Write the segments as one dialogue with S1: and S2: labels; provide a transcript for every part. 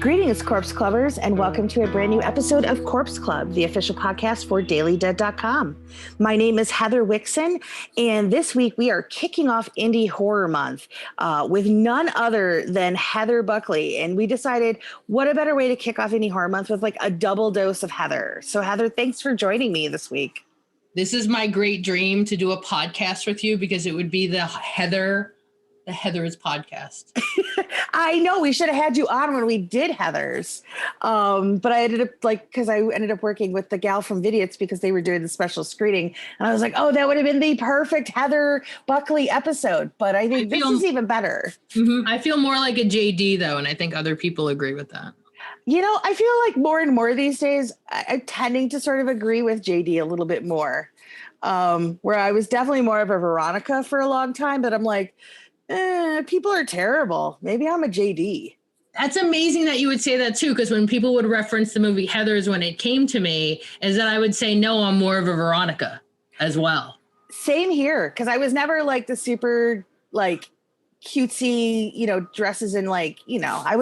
S1: Greetings, Corpse Clubbers, and welcome to a brand new episode of Corpse Club, the official podcast for DailyDead.com. My name is Heather Wixson, and this week we are kicking off Indie Horror Month with none other than Heather Buckley. And we decided, what a better way to kick off Indie Horror Month with like a double dose of Heather. So Heather, thanks for joining me this week.
S2: This is my great dream to do a podcast with you because it would be the Heather's podcast.
S1: I know we should have had you on when we did Heather's. But I ended up because I ended up working with the gal from Vidiots because they were doing the special screening. And I was like, oh, that would have been the perfect Heather Buckley episode. But I think this is even better.
S2: Mm-hmm. I feel more like a JD though. And I think other people agree with that.
S1: You know, I feel like more and more these days, I'm tending to sort of agree with JD a little bit more. Where I was definitely more of a Veronica for a long time, but I'm like, people are terrible. Maybe I'm a JD.
S2: That's amazing that you would say that too, because when people would reference the movie Heathers when it came to me, is that I would say, no, I'm more of a Veronica as well.
S1: Same here, because I was never like the super like cutesy, dresses and I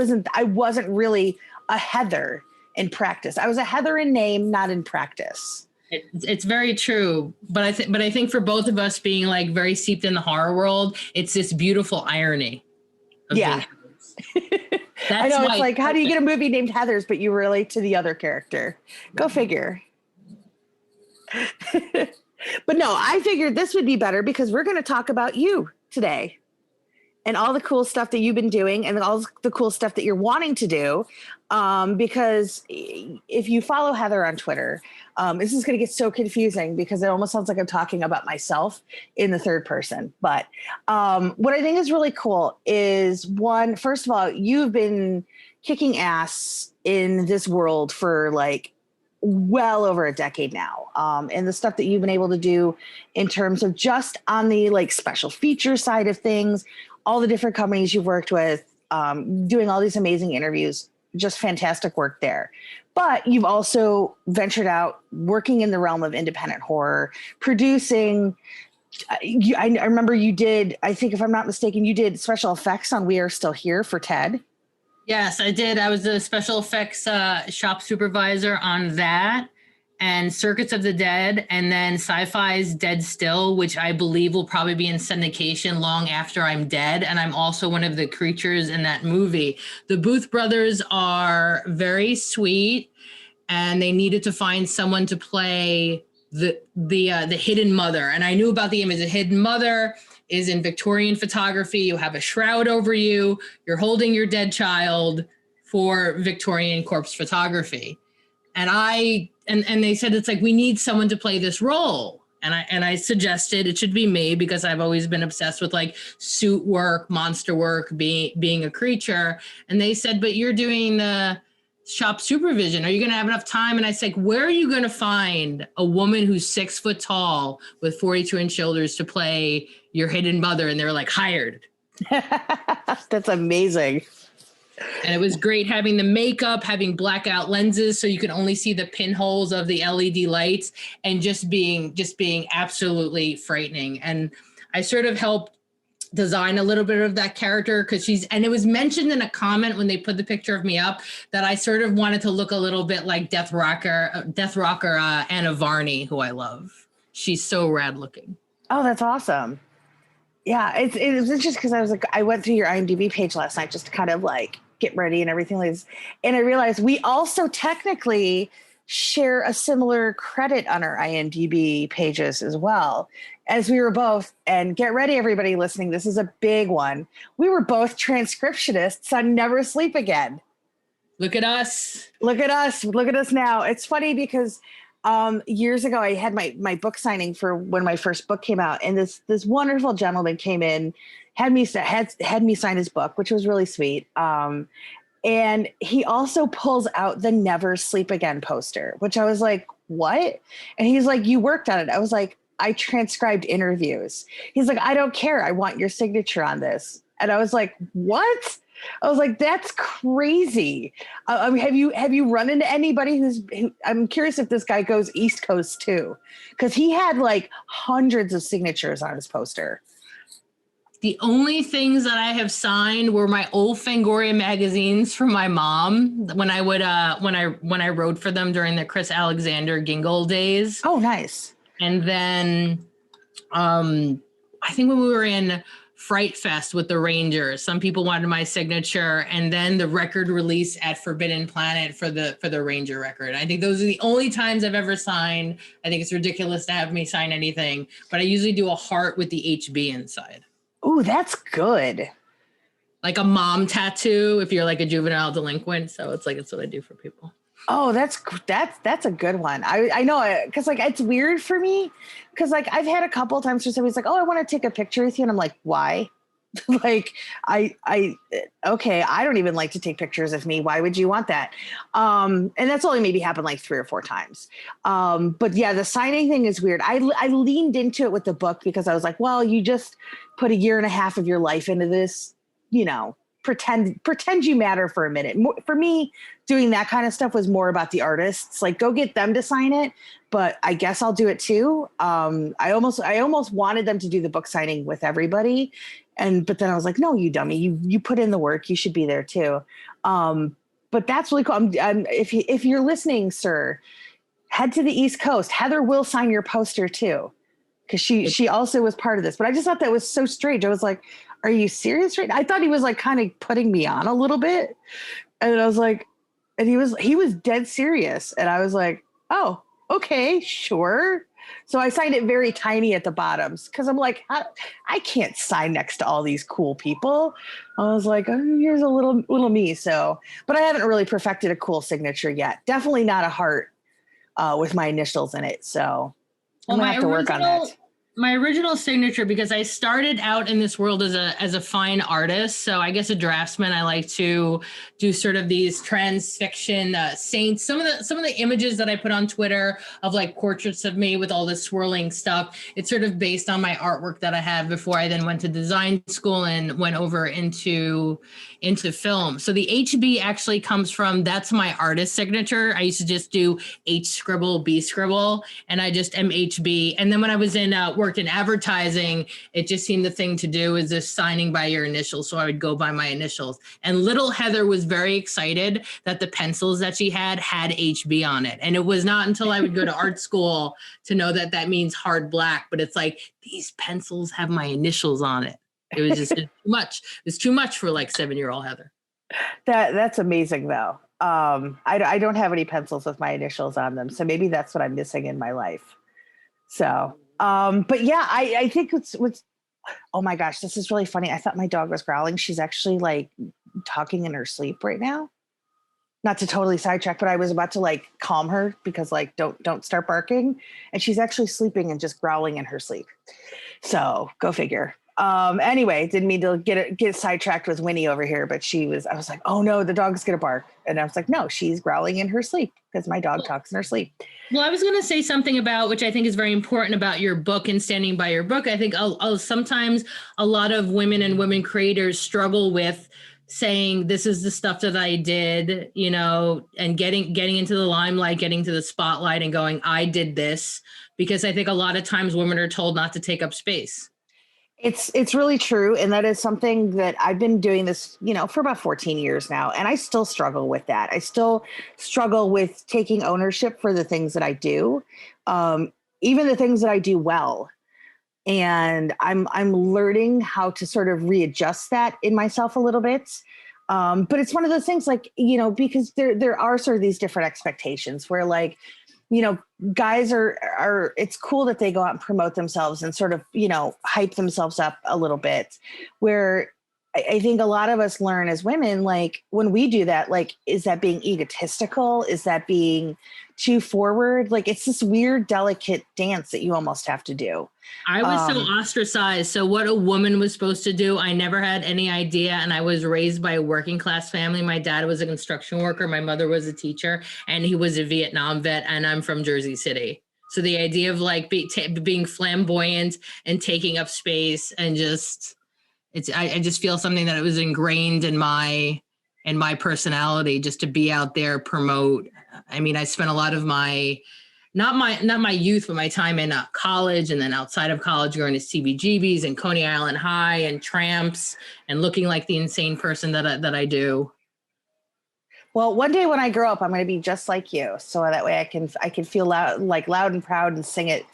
S1: wasn't really a Heather in practice. I was a Heather in name, not in practice.
S2: It's very true, but I think for both of us being like very steeped in the horror world, it's this beautiful irony.
S1: Yeah, I know. It's like, how do you get a movie named Heathers, but you relate to the other character? Go figure. But no, I figured this would be better because we're going to talk about you today and all the cool stuff that you've been doing and all the cool stuff that you're wanting to do. Because if you follow Heather on Twitter, this is going to get so confusing because it almost sounds like I'm talking about myself in the third person. But what I think is really cool is first of all, you've been kicking ass in this world for like well over a decade now. And the stuff that you've been able to do in terms of just on the like special feature side of things, all the different companies you've worked with, doing all these amazing interviews, just fantastic work there. But you've also ventured out working in the realm of independent horror, producing. I remember you did, I think if I'm not mistaken, you did special effects on We Are Still Here for Ted.
S2: Yes, I did. I was the special effects shop supervisor on that and Circuits of the Dead, and then Sci-Fi's Dead Still, which I believe will probably be in syndication long after I'm dead. And I'm also one of the creatures in that movie. The Booth brothers are very sweet, and they needed to find someone to play the hidden mother. And I knew about the image. The hidden mother is in Victorian photography. You have a shroud over you. You're holding your dead child for Victorian corpse photography. And they said, it's like, we need someone to play this role. And I suggested it should be me because I've always been obsessed with like suit work, monster work, being a creature. And they said, but you're doing the shop supervision. Are you going to have enough time? And I said, where are you going to find a woman who's 6 foot tall with 42-inch shoulders to play your hidden mother? And they were like, hired.
S1: That's amazing.
S2: And it was great having the makeup, having blackout lenses so you can only see the pinholes of the LED lights, and just being absolutely frightening. And I sort of helped design a little bit of that character because and it was mentioned in a comment when they put the picture of me up that I sort of wanted to look a little bit like Death Rocker Anna Varney, who I love. She's so rad looking.
S1: Oh, that's awesome. Yeah, it was interesting because I went through your IMDb page last night just to kind of like get ready and everything like this. And I realized we also technically share a similar credit on our IMDb pages as well, as we were both, and get ready everybody listening, this is a big one. We were both transcriptionists on Never Sleep Again.
S2: Look at us.
S1: Look at us. Look at us now. It's funny because years ago, I had my book signing for when my first book came out, and this wonderful gentleman came in, had me sign his book, which was really sweet. And he also pulls out the Never Sleep Again poster, which I was like, what? And he's like, you worked on it. I was like, I transcribed interviews. He's like, I don't care. I want your signature on this. And I was like, what? I was like, that's crazy. Have you run into anybody I'm curious if this guy goes East Coast too, because he had like hundreds of signatures on his poster.
S2: The only things that I have signed were my old Fangoria magazines from my mom when I would when I wrote for them during the Chris Alexander Gingle days.
S1: Oh, nice.
S2: And then I think when we were in Fright Fest with the Rangers, some people wanted my signature, and then the record release at Forbidden Planet for the Ranger record. I think those are the only times I've ever signed. I think it's ridiculous to have me sign anything, but I usually do a heart with the HB inside.
S1: Ooh, that's good.
S2: Like a mom tattoo if you're like a juvenile delinquent. So it's what I do for people.
S1: Oh, that's a good one. I know it, because like it's weird for me, because like I've had a couple of times where somebody's like, oh, I want to take a picture with you, and I'm like, why? Like okay, I don't even like to take pictures of me. Why would you want that? And that's only maybe happened like 3 or 4 times. But yeah, the signing thing is weird. I leaned into it with the book because I was like, well, you just put 1.5 years of your life into this, pretend you matter for a minute. For me, doing that kind of stuff was more about the artists. Like, go get them to sign it, but I guess I'll do it too. I almost wanted them to do the book signing with everybody, but then I was like, no, you dummy, you put in the work, you should be there too. But that's really cool. If you're listening, sir, head to the East Coast. Heather will sign your poster too, because she also was part of this. But I just thought that was so strange. I was like, are you serious right now? I thought he was like kind of putting me on a little bit. And I was like, and he was dead serious. And I was like, oh, okay, sure. So I signed it very tiny at the bottoms because I'm like, I can't sign next to all these cool people. I was like, oh, here's a little me. So, but I haven't really perfected a cool signature yet. Definitely not a heart with my initials in it. So I'm gonna have to work on that.
S2: My original signature, because I started out in this world as a fine artist. So I guess a draftsman, I like to do sort of these transfiction saints. Some of the images that I put on Twitter of like portraits of me with all this swirling stuff, it's sort of based on my artwork that I have before I then went to design school and went over into film. So the HB actually comes from, that's my artist signature. I used to just do H scribble, B scribble, and I just am HB. And then when I was worked in advertising, it just seemed the thing to do is just signing by your initials. So I would go by my initials. And little Heather was very excited that the pencils that she had HB on it. And it was not until I would go to art school to know that means hard black, but it's like, these pencils have my initials on it. It was just too much. It was too much for like 7-year-old Heather.
S1: That's amazing though. I don't have any pencils with my initials on them. So maybe that's what I'm missing in my life. So, but yeah, I think what's, oh my gosh, this is really funny. I thought my dog was growling. She's actually like talking in her sleep right now. Not to totally sidetrack, but I was about to like calm her because like, don't start barking. And she's actually sleeping and just growling in her sleep. So go figure. Anyway, didn't mean to get sidetracked with Winnie over here, but I was like, oh no, the dog's going to bark. And I was like, no, she's growling in her sleep because my dog talks in her sleep.
S2: Well, I was going to say something about, which I think is very important about your book and standing by your book. I think sometimes a lot of women creators struggle with saying, this is the stuff that I did, and getting into the limelight, getting to the spotlight and going, I did this, because I think a lot of times women are told not to take up space.
S1: It's really true. And that is something that I've been doing this, for about 14 years now. And I still struggle with that. I still struggle with taking ownership for the things that I do, even the things that I do well. And I'm learning how to sort of readjust that in myself a little bit. But it's one of those things like, because there are sort of these different expectations where like, guys are, it's cool that they go out and promote themselves and sort of, hype themselves up a little bit, where I think a lot of us learn as women, like when we do that, like, is that being egotistical? Is that being too forward? Like, it's this weird, delicate dance that you almost have to do.
S2: I was so ostracized. So what a woman was supposed to do, I never had any idea. And I was raised by a working class family. My dad was a construction worker. My mother was a teacher, and he was a Vietnam vet. And I'm from Jersey City. So the idea of like being flamboyant and taking up space and just, I just feel something that it was ingrained in my personality, just to be out there, promote. I mean, I spent a lot of my not my youth, but my time in college, and then outside of college, going to CBGBs and Coney Island High and tramps and looking like the insane person that I do.
S1: Well, one day when I grow up, I'm going to be just like you, so that way I can feel loud and proud and sing it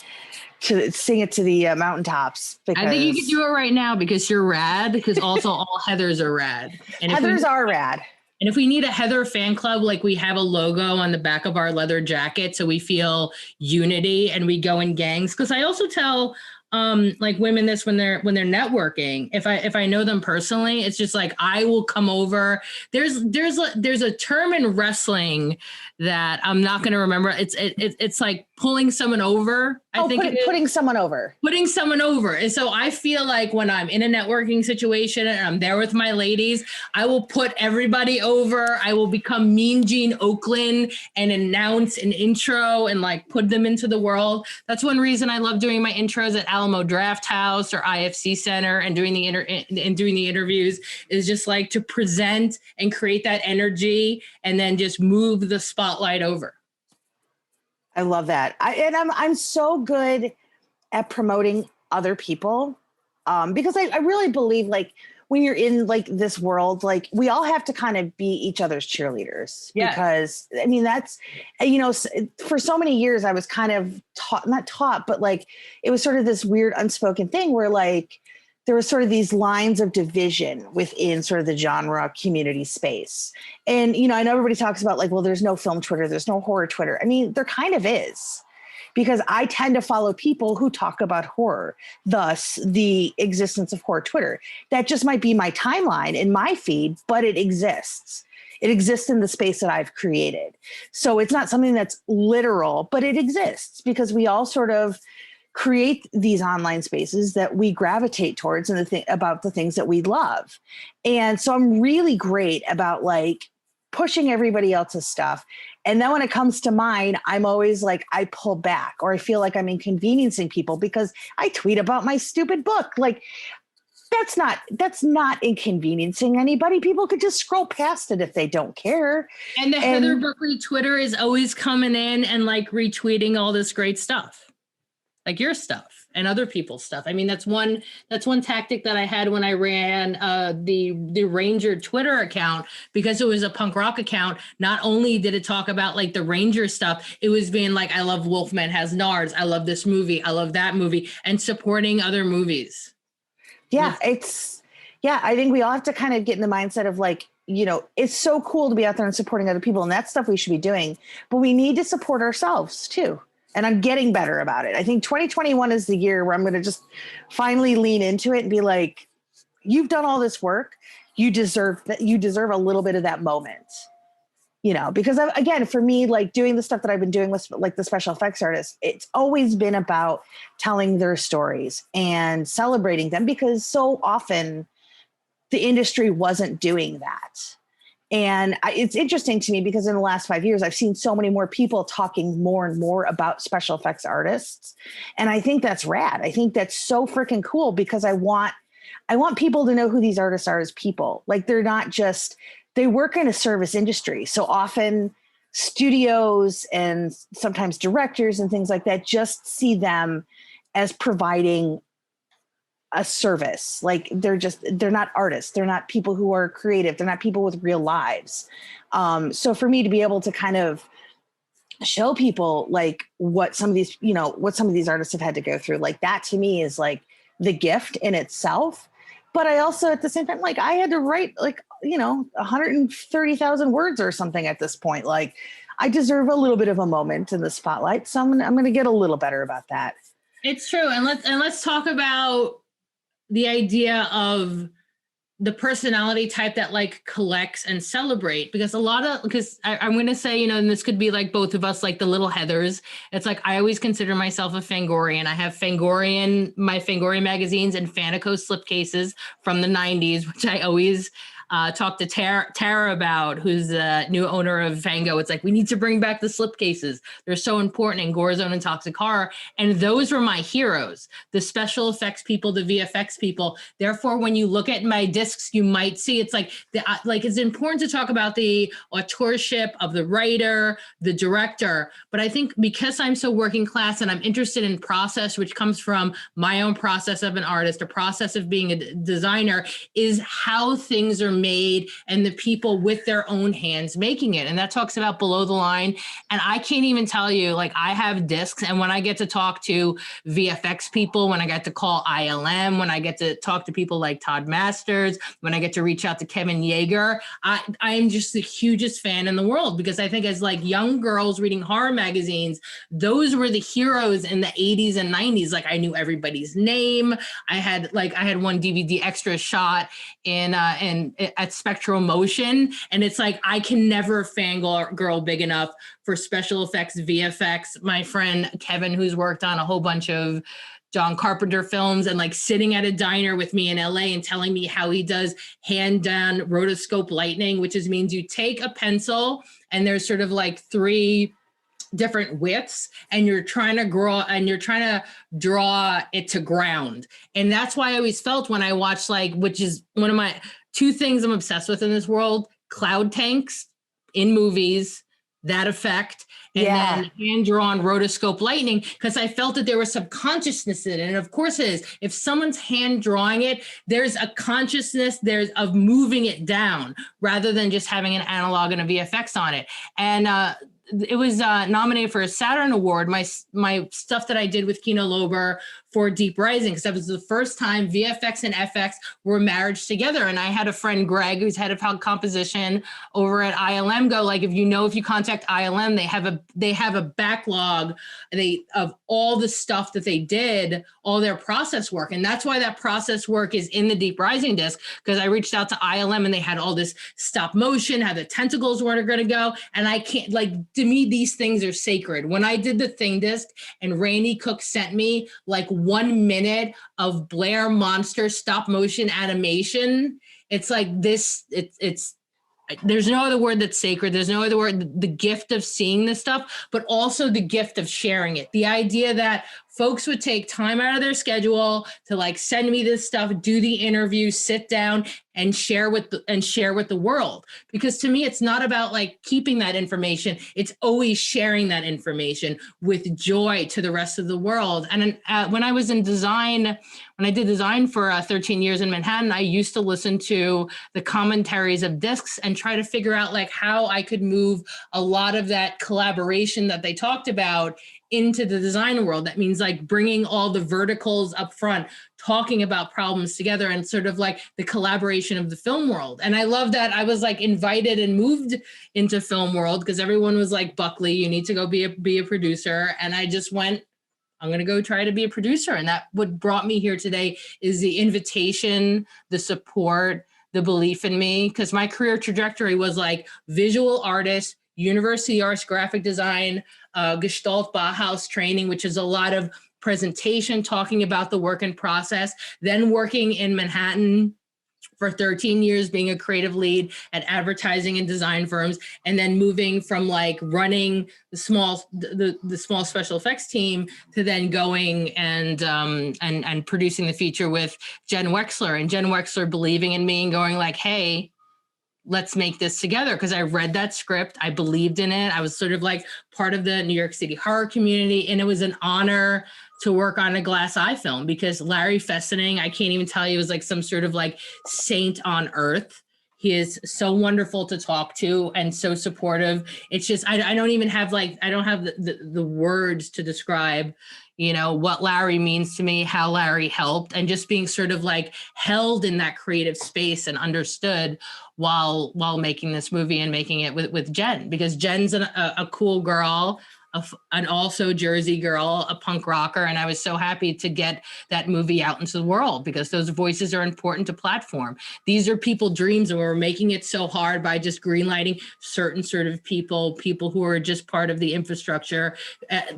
S1: to the mountaintops. Because
S2: I think you can do it right now because you're rad. Because also all Heathers are rad. And
S1: Heathers are rad.
S2: And if we need a Heather fan club, like we have a logo on the back of our leather jacket, so we feel unity and we go in gangs. Because I also tell like women this when they're networking. If I know them personally, it's just like I will come over. There's a term in wrestling that I'm not going to remember. It's like pulling someone over.
S1: Putting someone over.
S2: Putting someone over. And so I feel like when I'm in a networking situation and I'm there with my ladies, I will put everybody over. I will become Mean Gene Oakland and announce an intro and like put them into the world. That's one reason I love doing my intros at Alamo Draft House or IFC Center and doing the interviews, is just like to present and create that energy and then just move the spotlight over.
S1: I love that. I'm so good at promoting other people because I really believe like when you're in like this world, like we all have to kind of be each other's cheerleaders. Yeah. Because I mean, that's, for so many years I was kind of not taught, but like it was sort of this weird unspoken thing where like there were sort of these lines of division within sort of the genre community space. And, I know everybody talks about like, well, there's no film Twitter, there's no horror Twitter. I mean, there kind of is, because I tend to follow people who talk about horror, thus the existence of horror Twitter. That just might be my timeline in my feed, but it exists. It exists in the space that I've created. So it's not something that's literal, but it exists because we all sort of create these online spaces that we gravitate towards and about the things that we love. And so I'm really great about like pushing everybody else's stuff. And then when it comes to mine, I'm always like, I pull back, or I feel like I'm inconveniencing people because I tweet about my stupid book. Like that's not inconveniencing anybody. People could just scroll past it if they don't care.
S2: And Heather Buckley Twitter is always coming in and like retweeting all this great stuff. Like your stuff and other people's stuff. I mean, that's one tactic that I had when I ran the Ranger Twitter account, because it was a punk rock account. Not only did it talk about like the Ranger stuff, it was being like, I love Wolfman Has Nards. I love this movie. I love that movie, and supporting other movies.
S1: Yeah, I think we all have to kind of get in the mindset of like, it's so cool to be out there and supporting other people, and that's stuff we should be doing, but we need to support ourselves too. And I'm getting better about it. I think 2021 is the year where I'm going to just finally lean into it and be like, you've done all this work. You deserve that. You deserve a little bit of that moment, because again, for me, like doing the stuff that I've been doing with like the special effects artists, it's always been about telling their stories and celebrating them, because so often the industry wasn't doing that. And it's interesting to me because in the last 5 years, I've seen so many more people talking more and more about special effects artists. And I think that's rad. I think that's so freaking cool, because I want people to know who these artists are as people. Like they're not just, they work in a service industry. So often studios and sometimes directors and things like that just see them as providing a service. Like they're not artists. They're not people who are creative. They're not people with real lives. So for me to be able to kind of show people like what some of these artists have had to go through, like that to me is like the gift in itself. But I also at the same time, like I had to write like, 130,000 words or something at this point. Like I deserve a little bit of a moment in the spotlight. So I'm going to get a little better about that.
S2: It's true. And let's talk about the idea of the personality type that like collects and celebrate, because I'm going to say, and this could be like both of us, like the little Heathers. It's like, I always consider myself a Fangorian. I have my Fangorian magazines and Fanico slipcases from the 90s, which I always talked to Tara about, who's the new owner of Fango. It's like, we need to bring back the slipcases. They're so important in Gore Zone and Toxic Horror. And those were my heroes, the special effects people, the VFX people. Therefore, when you look at my discs, you might see it's like, it's important to talk about the authorship of the writer, the director. But I think because I'm so working class and I'm interested in process, which comes from my own process of an artist, a process of being a designer, is how things are made and the people with their own hands making it. And that talks about below the line. And I can't even tell you, like, I have discs, and when I get to talk to VFX people, when I get to call ILM, when I get to talk to people like Todd Masters, when I get to reach out to Kevin Yeager, I am just the hugest fan in the world, because I think as like young girls reading horror magazines, those were the heroes in the 80s and 90s. Like, I knew everybody's name. I had one DVD extra shot in at Spectral Motion, and it's like, I can never fangirl big enough for special effects, VFX. My friend Kevin, who's worked on a whole bunch of John Carpenter films, and like sitting at a diner with me in LA and telling me how he does hand-done rotoscope lightning, which means you take a pencil and there's sort of like 3 different widths, and you're trying to draw it to ground. And that's why I always felt when I watched, like, which is one of my 2 things I'm obsessed with in this world, cloud tanks in movies, that effect, and then hand-drawn rotoscope lightning, because I felt that there was some consciousness in it. And of course it is. If someone's hand-drawing it, there's a consciousness of moving it down, rather than just having an analog and a VFX on it. And it was nominated for a Saturn Award, my stuff that I did with Kino Lorber for Deep Rising, because that was the first time VFX and FX were married together. And I had a friend, Greg, who's head of composition over at ILM, go, like, if you contact ILM, they have a backlog of all the stuff that they did, all their process work. And that's why that process work is in the Deep Rising disc, because I reached out to ILM and they had all this stop motion, how the tentacles were going to go. And I can't, like, to me, these things are sacred. When I did the Thing disc and Rainey Cook sent me like 1 minute of Blair Monster stop motion animation, it's like this, it's there's no other word that's sacred. There's no other word, the gift of seeing this stuff, but also the gift of sharing it. The idea that folks would take time out of their schedule to like send me this stuff, do the interview, sit down and share with the world. Because to me, it's not about like keeping that information. It's always sharing that information with joy to the rest of the world. And when I was in design, when I did design for 13 years in Manhattan, I used to listen to the commentaries of discs and try to figure out like how I could move a lot of that collaboration that they talked about into the design world. That means like bringing all the verticals up front, talking about problems together, and sort of like the collaboration of the film world. And I love that I was like invited and moved into film world because everyone was like, Buckley, you need to go be a producer. And I just went, I'm going to go try to be a producer. And that what brought me here today is the invitation, the support, the belief in me, because my career trajectory was like visual artist, university arts, graphic design, Gestalt Bauhaus training, which is a lot of presentation, talking about the work and process, then working in Manhattan for 13 years, being a creative lead at advertising and design firms, and then moving from like running the small special effects team to then going and producing the feature with Jenn Wexler, and Jenn Wexler believing in me and going like, hey, let's make this together. Because I read that script, I believed in it. I was sort of like part of the New York City horror community, and it was an honor to work on a Glass Eye film, because Larry Fessening, I can't even tell you, was like some sort of like saint on earth. He is so wonderful to talk to and so supportive. It's just, I don't even have like, I don't have the words to describe, you know, what Larry means to me, how Larry helped, and just being sort of like held in that creative space and understood while making this movie and making it with Jenn, because Jenn's a cool girl. an also Jersey girl, a punk rocker. And I was so happy to get that movie out into the world because those voices are important to platform. These are people dreams, and we're making it so hard by just greenlighting certain sort of people who are just part of the infrastructure,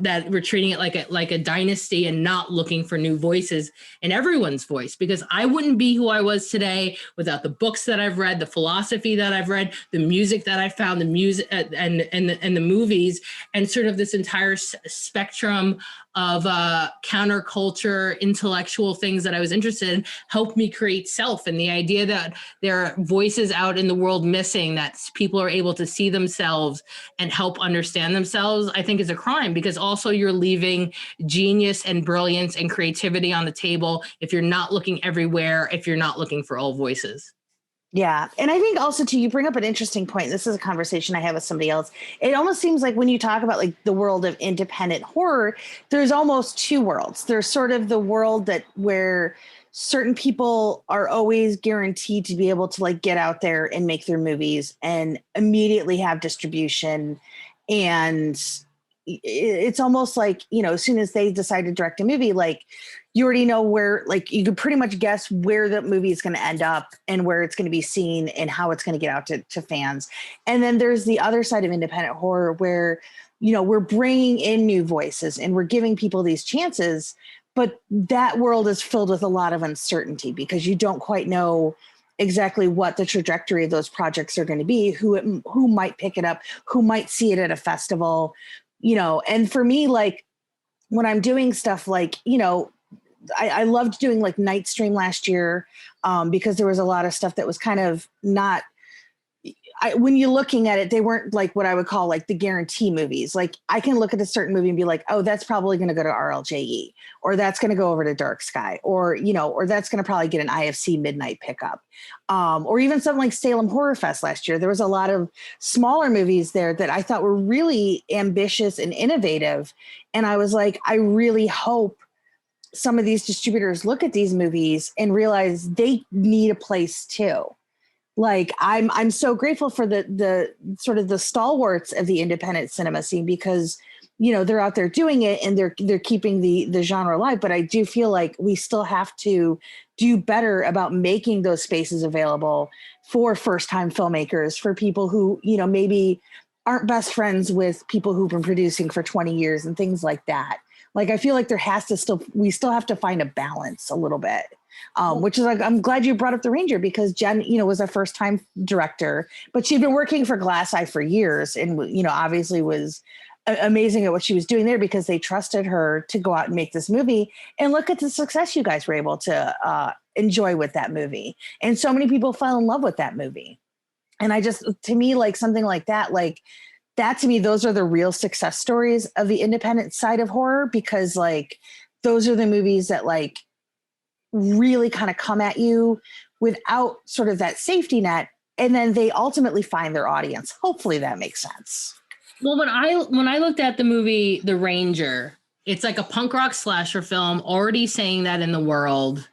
S2: that we're treating it like a dynasty and not looking for new voices in everyone's voice, because I wouldn't be who I was today without the books that I've read, the philosophy that I've read, the music that I found, the music and the movies, and sort of this entire spectrum of counterculture, intellectual things that I was interested in helped me create self. And the idea that there are voices out in the world missing, that people are able to see themselves and help understand themselves, I think is a crime, because also you're leaving genius and brilliance and creativity on the table if you're not looking everywhere, if you're not looking for all voices.
S1: Yeah. And I think also too, you bring up an interesting point. This is a conversation I have with somebody else. It almost seems like when you talk about like the world of independent horror, there's almost two worlds. There's sort of the world that where certain people are always guaranteed to be able to like get out there and make their movies and immediately have distribution. And it's almost like, you know, as soon as they decide to direct a movie, like you already know where, like you could pretty much guess where the movie is going to end up and where it's going to be seen and how it's going to get out to fans. And then there's the other side of independent horror where, you know, we're bringing in new voices and we're giving people these chances, but that world is filled with a lot of uncertainty because you don't quite know exactly what the trajectory of those projects are going to be, who might pick it up, who might see it at a festival, you know. And for me, like when I'm doing stuff like, you know, I loved doing like Night Stream last year because there was a lot of stuff that was kind of not, when you're looking at it, they weren't like what I would call like the guarantee movies. Like I can look at a certain movie and be like, oh, that's probably going to go to RLJE, or that's going to go over to Dark Sky, or, you know, or that's going to probably get an IFC midnight pickup. Or even something like Salem Horror Fest last year. There was a lot of smaller movies there that I thought were really ambitious and innovative. And I was like, I really hope some of these distributors look at these movies and realize they need a place too. Like I'm so grateful for the sort of the stalwarts of the independent cinema scene because, you know, they're out there doing it and they're keeping the genre alive. But I do feel like we still have to do better about making those spaces available for first time filmmakers, for people who, you know, maybe aren't best friends with people who've been producing for 20 years and things like that. Like, I feel like we still have to find a balance a little bit, which is like, I'm glad you brought up The Ranger because Jenn, you know, was a first time director, but she'd been working for Glass Eye for years and, you know, obviously was amazing at what she was doing there because they trusted her to go out and make this movie. And look at the success you guys were able to enjoy with that movie. And so many people fell in love with that movie. And I just, to me, like something like that, to me, those are the real success stories of the independent side of horror, because like those are the movies that like really kind of come at you without sort of that safety net. And then they ultimately find their audience. Hopefully that makes sense.
S2: Well, when I looked at the movie The Ranger, it's like a punk rock slasher film, already saying that in the world.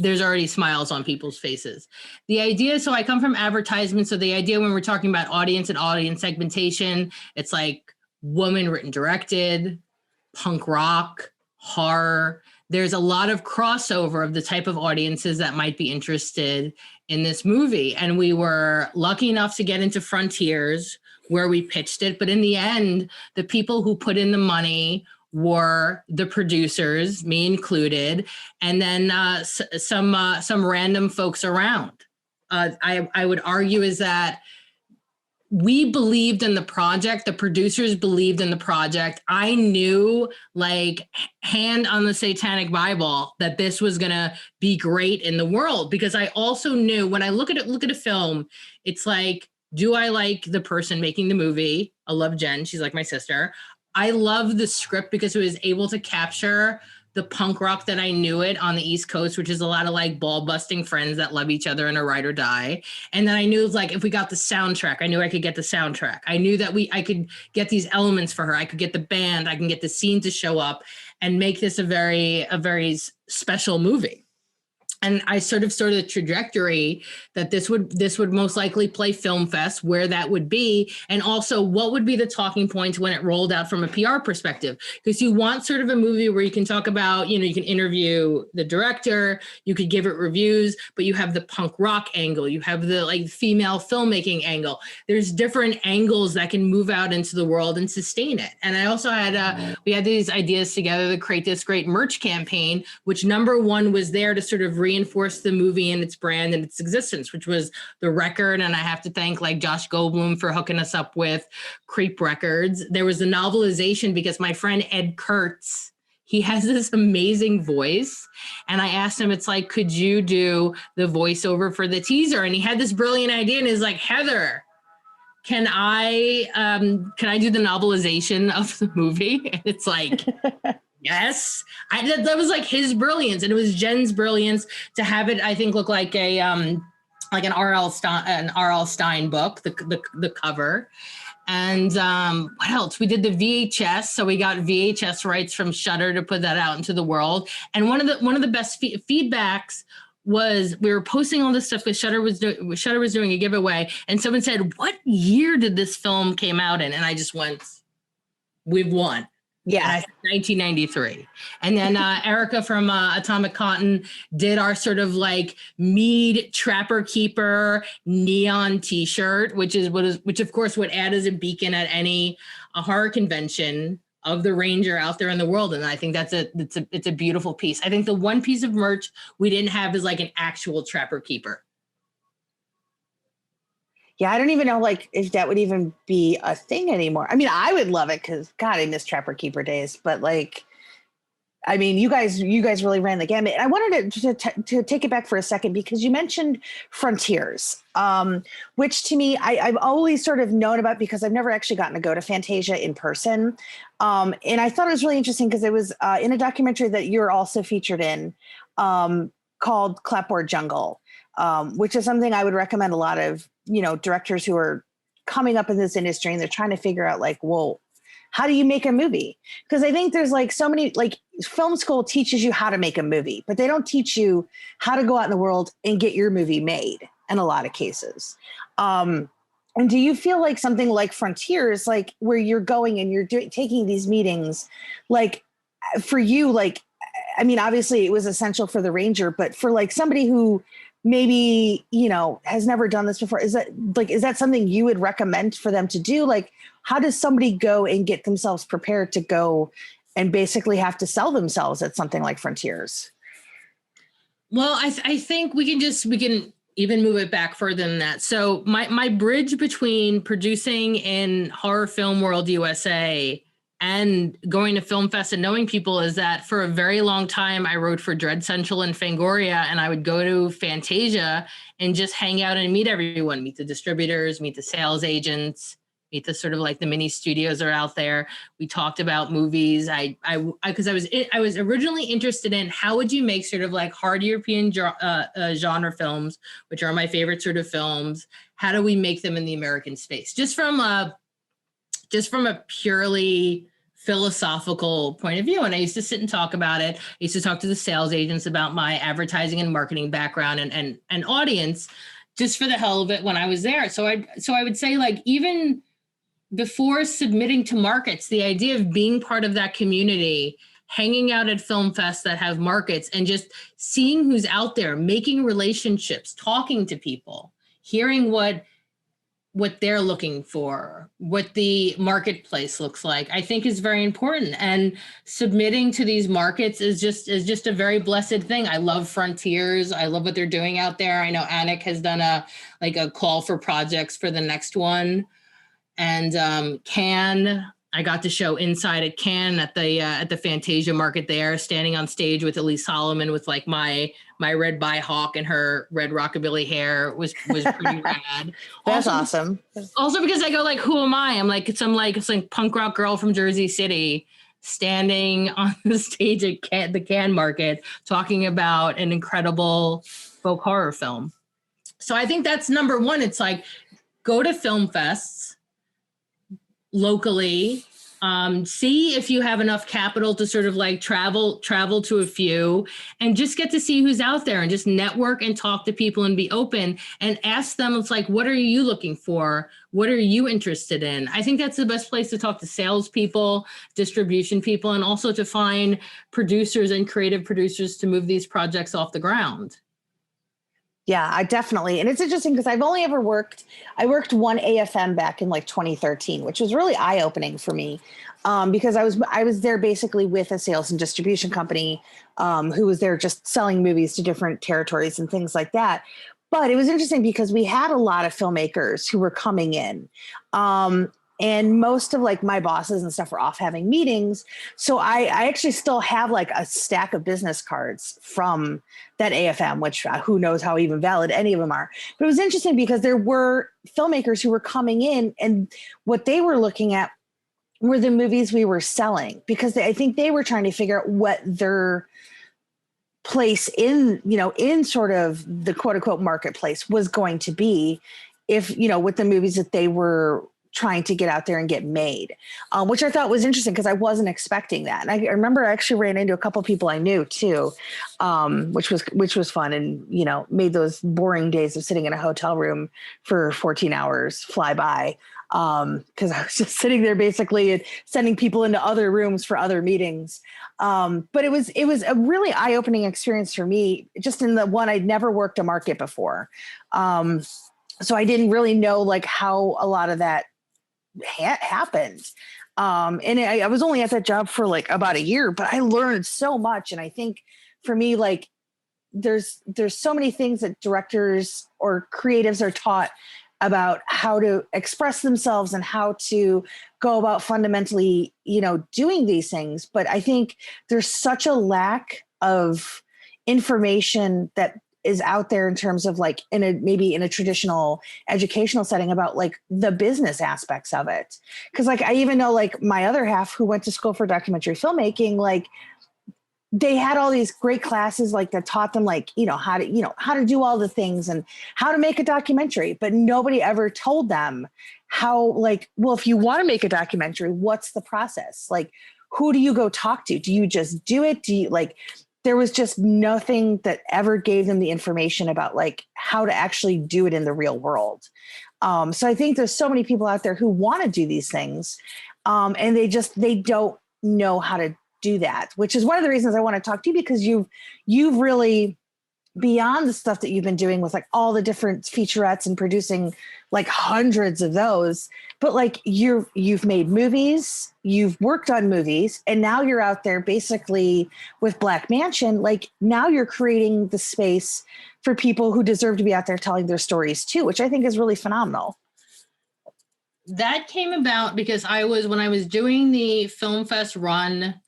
S2: There's already smiles on people's faces. The idea, so I come from advertisement. So the idea when we're talking about audience and audience segmentation, it's like woman written directed, punk rock, horror. There's a lot of crossover of the type of audiences that might be interested in this movie. And we were lucky enough to get into Frontiers where we pitched it. But in the end, the people who put in the money were the producers, me included, and then some random folks around. I would argue is that we believed in the project. The producers believed in the project. I knew, like, hand on the Satanic Bible, that this was gonna be great in the world, because I also knew when I look at a film, it's like, do I like the person making the movie? I love Jenn. She's like my sister. I love the script because it was able to capture the punk rock that I knew it on the East Coast, which is a lot of like ball busting friends that love each other and a ride or die. And then I knew, like, if we got the soundtrack, I knew I could get the soundtrack. I knew that I could get these elements for her. I could get the band. I can get the scene to show up and make this a very special movie. And I sort of saw the trajectory that this would most likely play Film Fest, where that would be, and also what would be the talking points when it rolled out from a PR perspective. Because you want sort of a movie where you can talk about, you can interview the director, you could give it reviews, but you have the punk rock angle, you have the like female filmmaking angle. There's different angles that can move out into the world and sustain it. And I also had we had these ideas together to create this great merch campaign, which number one was there to sort of reinforce the movie and its brand and its existence, which was the record. And I have to thank like Josh Goldblum for hooking us up with Crypt Records. There was the novelization because my friend Ed Kurtz, he has this amazing voice. And I asked him, it's like, could you do the voiceover for the teaser? And he had this brilliant idea and he's like, Heather, can I do the novelization of the movie? And it's like, yes, that was like his brilliance, and it was Jenn's brilliance to have it. I think look like an R.L. Stein book, the cover, and what else? We did the VHS, so we got VHS rights from Shudder to put that out into the world. And one of the best feedbacks was we were posting all this stuff because Shudder was doing a giveaway, and someone said, "What year did this film came out in?" And I just went, "We've won."
S1: Yeah,
S2: 1993. And then Erica from Atomic Cotton did our sort of like Mead Trapper Keeper neon T-shirt, which of course would add as a beacon at any horror convention of the Ranger out there in the world. And I think it's a beautiful piece. I think the one piece of merch we didn't have is like an actual Trapper Keeper.
S1: Yeah, I don't even know like if that would even be a thing anymore. I mean, I would love it because God, I miss Trapper Keeper days. But like, I mean, you guys really ran the gamut. And I wanted to take it back for a second because you mentioned Frontiers, which to me I've always sort of known about because I've never actually gotten to go to Fantasia in person. And I thought it was really interesting because it was in a documentary that you're also featured in called Clapboard Jungle. Which is something I would recommend a lot of, directors who are coming up in this industry and they're trying to figure out like, well, how do you make a movie? Because I think there's like so many, like film school teaches you how to make a movie, but they don't teach you how to go out in the world and get your movie made in a lot of cases. And do you feel like something like Frontiers, like where you're going and you're taking these meetings, like for you, like, I mean, obviously it was essential for the Ranger, but for like somebody who maybe, has never done this before, is that something you would recommend for them to do? Like, how does somebody go and get themselves prepared to go and basically have to sell themselves at something like Frontiers?
S2: Well, I think we can even move it back further than that. So my bridge between producing in Horror Film World USA and going to Film Fest and knowing people is that for a very long time, I wrote for Dread Central and Fangoria, and I would go to Fantasia and just hang out and meet everyone, meet the distributors, meet the sales agents, meet the sort of like the mini studios are out there. We talked about movies. Because I was originally interested in how would you make sort of like hard European genre films, which are my favorite sort of films. How do we make them in the American space? Just from a purely philosophical point of view. And I used to sit and talk about it. I used to talk to the sales agents about my advertising and marketing background and audience just for the hell of it when I was there. So I would say like even before submitting to markets, the idea of being part of that community, hanging out at film fests that have markets and just seeing who's out there, making relationships, talking to people, hearing what they're looking for, what the marketplace looks like, I think is very important. And submitting to these markets is just a very blessed thing. I love Frontiers. I love what they're doing out there. I know Anik has done a call for projects for the next one. And Cannes, I got to show inside at Cannes at the Fantasia market there, standing on stage with Elise Solomon with like my red Hawk and her red rockabilly hair was pretty rad.
S1: That's awesome.
S2: Also because I go like, who am I? I'm like some punk rock girl from Jersey City standing on the stage at the Cannes market talking about an incredible folk horror film. So I think that's number one. It's like go to film fests locally, See if you have enough capital to sort of like travel to a few and just get to see who's out there and just network and talk to people and be open and ask them, it's like, what are you looking for? What are you interested in? I think that's the best place to talk to salespeople, distribution people, and also to find producers and creative producers to move these projects off the ground.
S1: Yeah, I definitely. And it's interesting because I worked one AFM back in like 2013, which was really eye opening for me. Because I was there basically with a sales and distribution company, who was there just selling movies to different territories and things like that. But it was interesting because we had a lot of filmmakers who were coming in. And most of like my bosses and stuff were off having meetings. So I actually still have like a stack of business cards from that AFM, which who knows how even valid any of them are. But it was interesting because there were filmmakers who were coming in and what they were looking at were the movies we were selling, because I think they were trying to figure out what their place in, in sort of the quote unquote marketplace was going to be if, with the movies that they were trying to get out there and get made, which I thought was interesting because I wasn't expecting that. And I remember I actually ran into a couple of people I knew too, which was fun and, made those boring days of sitting in a hotel room for 14 hours fly by. Because I was just sitting there basically sending people into other rooms for other meetings. But it was a really eye-opening experience for me, just in the one I'd never worked a market before. So I didn't really know like how a lot of that happened. And I was only at that job for like about a year, but I learned so much. And I think for me, like there's so many things that directors or creatives are taught about how to express themselves and how to go about fundamentally, doing these things. But I think there's such a lack of information that is out there in terms of like maybe in a traditional educational setting about like the business aspects of it. Cause like, I even know like my other half who went to school for documentary filmmaking, like they had all these great classes like that taught them like, how to do all the things and how to make a documentary, but nobody ever told them how, like, well, if you want to make a documentary, what's the process? Like, who do you go talk to? Do you just do it? Do you like, there was just nothing that ever gave them the information about like how to actually do it in the real world. So I think there's so many people out there who want to do these things. And they don't know how to do that, which is one of the reasons I want to talk to you, because you've really, beyond the stuff that you've been doing with like all the different featurettes and producing like hundreds of those, but like you've made movies, you've worked on movies, and now you're out there basically with Black Mansion. Like now you're creating the space for people who deserve to be out there telling their stories too, which I think is really phenomenal.
S2: That came about because when I was doing the Film Fest run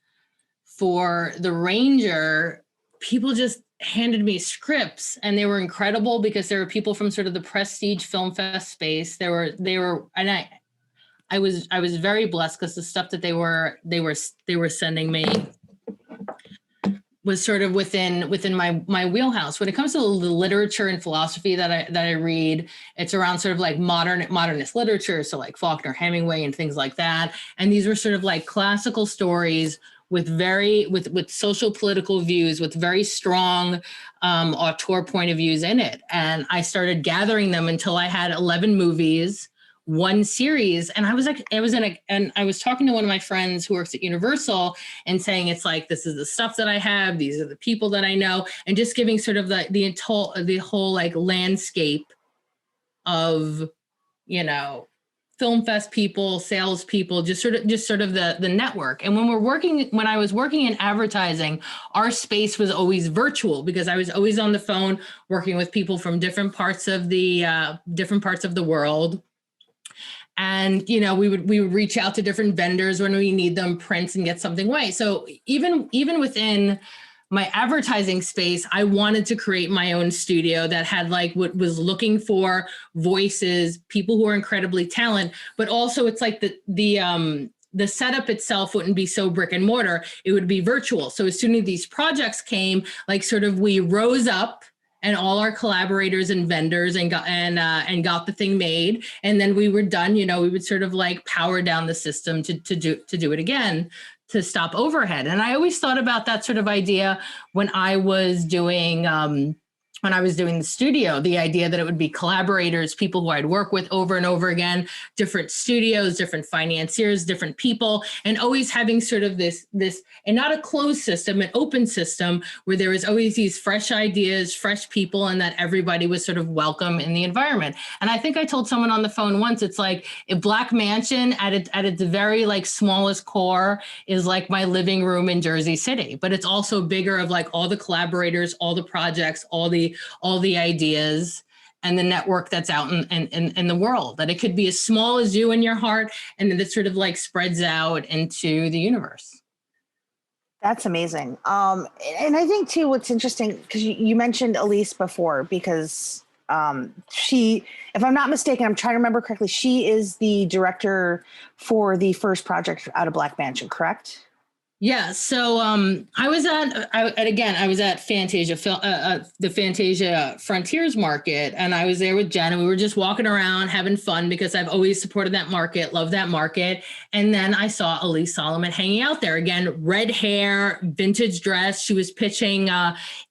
S2: for The Ranger, people just handed me scripts and they were incredible because there were people from sort of the prestige film fest space. They were, and I was very blessed because the stuff that they were sending me was sort of within my wheelhouse. When it comes to the literature and philosophy that I read, it's around sort of like modernist literature. So like Faulkner, Hemingway and things like that. And these were sort of like classical stories with social political views, with very strong auteur point of views in it. And I started gathering them until I had 11 movies, one series. And I was talking to one of my friends who works at Universal and saying, it's like, this is the stuff that I have. These are the people that I know. And just giving sort of the whole like landscape of, film fest people, sales people, just sort of the network. And when I was working in advertising, our space was always virtual because I was always on the phone working with people from different parts of the world. And, we would reach out to different vendors when we need them, prints, and get something away. So even within my advertising space, I wanted to create my own studio that had like what was looking for voices, people who are incredibly talented, but also it's like the setup itself wouldn't be so brick and mortar. It would be virtual. So as soon as these projects came, like sort of we rose up and all our collaborators and vendors and got the thing made. And then we were done, we would sort of like power down the system to do it again, to stop overhead. And I always thought about that sort of idea when I was doing the studio, the idea that it would be collaborators, people who I'd work with over and over again, different studios, different financiers, different people, and always having sort of this, and not a closed system, an open system where there was always these fresh ideas, fresh people, and that everybody was sort of welcome in the environment. And I think I told someone on the phone once, it's like a Black Mansion at its very like smallest core is like my living room in Jersey City, but it's also bigger of like all the collaborators, all the projects, all the ideas and the network that's out in the world, that it could be as small as you in your heart, and then it sort of like spreads out into the universe.
S1: That's amazing. And I think too, what's interesting, because you mentioned Elise before, because she, if I'm not mistaken, I'm trying to remember correctly, she is the director for the first project out of Black Mansion, correct?
S2: Yeah. So I was at Fantasia, the Fantasia Frontiers Market, and I was there with Jenn, and we were just walking around having fun because I've always supported that market, love that market. And then I saw Elise Solomon hanging out there again, red hair, vintage dress. She was pitching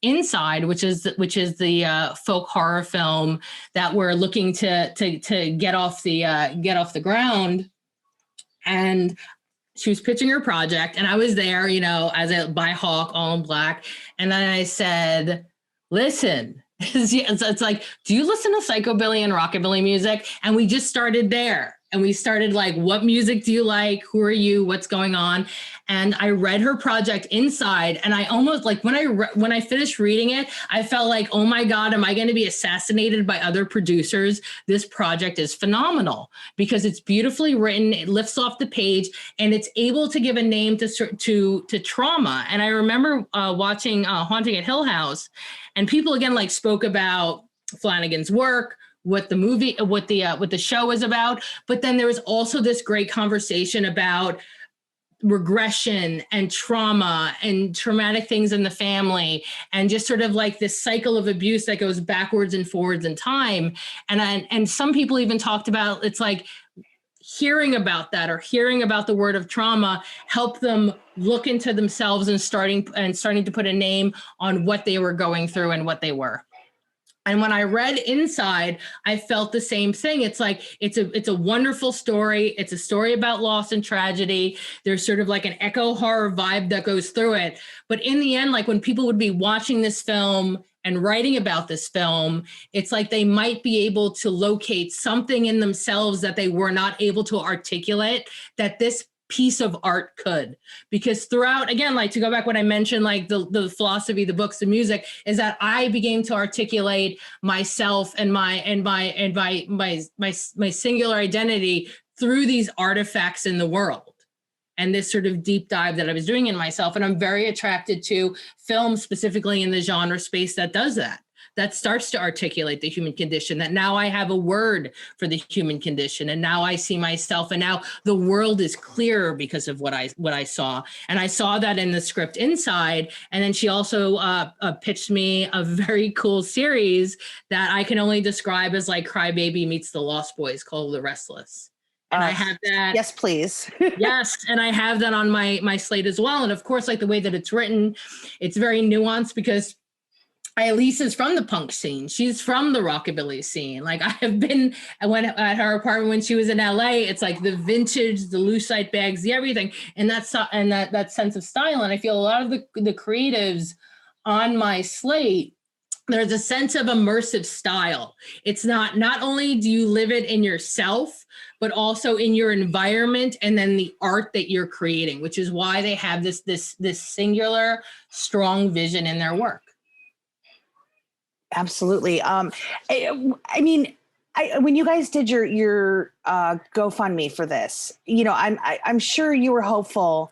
S2: Inside, which is the folk horror film that we're looking to get off the ground. And she was pitching her project, and I was there, as a by Hawk, all in black. And then I said, listen, it's like, do you listen to psychobilly and rockabilly music? And we just started there. And we started like, what music do you like? Who are you? What's going on? And I read her project Inside, and I almost like when I finished reading it, I felt like, oh my God, am I going to be assassinated by other producers? This project is phenomenal because it's beautifully written. It lifts off the page, and it's able to give a name to trauma. And I remember watching Haunting at Hill House, and people again like spoke about Flanagan's work, what the show is about. But then there was also this great conversation about regression and trauma and traumatic things in the family, and just sort of like this cycle of abuse that goes backwards and forwards in time. And some people even talked about, it's like hearing about that or hearing about the word of trauma helped them look into themselves and starting to put a name on what they were going through and what they were. And when I read Inside, I felt the same thing. It's like, it's a wonderful story. It's a story about loss and tragedy. There's sort of like an echo horror vibe that goes through it. But in the end, like when people would be watching this film and writing about this film, it's like they might be able to locate something in themselves that they were not able to articulate, that this piece of art could. Because throughout, again, like to go back when I mentioned like the philosophy, the books, the music, is that I began to articulate myself and my singular identity through these artifacts in the world, and this sort of deep dive that I was doing in myself. And I'm very attracted to film, specifically in the genre space that does that starts to articulate the human condition, that now I have a word for the human condition, and now I see myself, and now the world is clearer because of what I saw. And I saw that in the script Inside. And then she also pitched me a very cool series that I can only describe as like Crybaby meets the Lost Boys, called The Restless. And I have that.
S1: Yes, please.
S2: Yes. And I have that on my slate as well. And of course, like the way that it's written, it's very nuanced because Elise is from the punk scene. She's from the rockabilly scene. Like I have been, I went at her apartment when she was in LA. It's like the vintage, the lucite bags, the everything, and that sense of style. And I feel a lot of the creatives on my slate, there's a sense of immersive style. It's not only do you live it in yourself, but also in your environment, and then the art that you're creating, which is why they have this singular, strong vision in their work.
S1: Absolutely. I mean, when you guys did your GoFundMe for this, I'm sure you were hopeful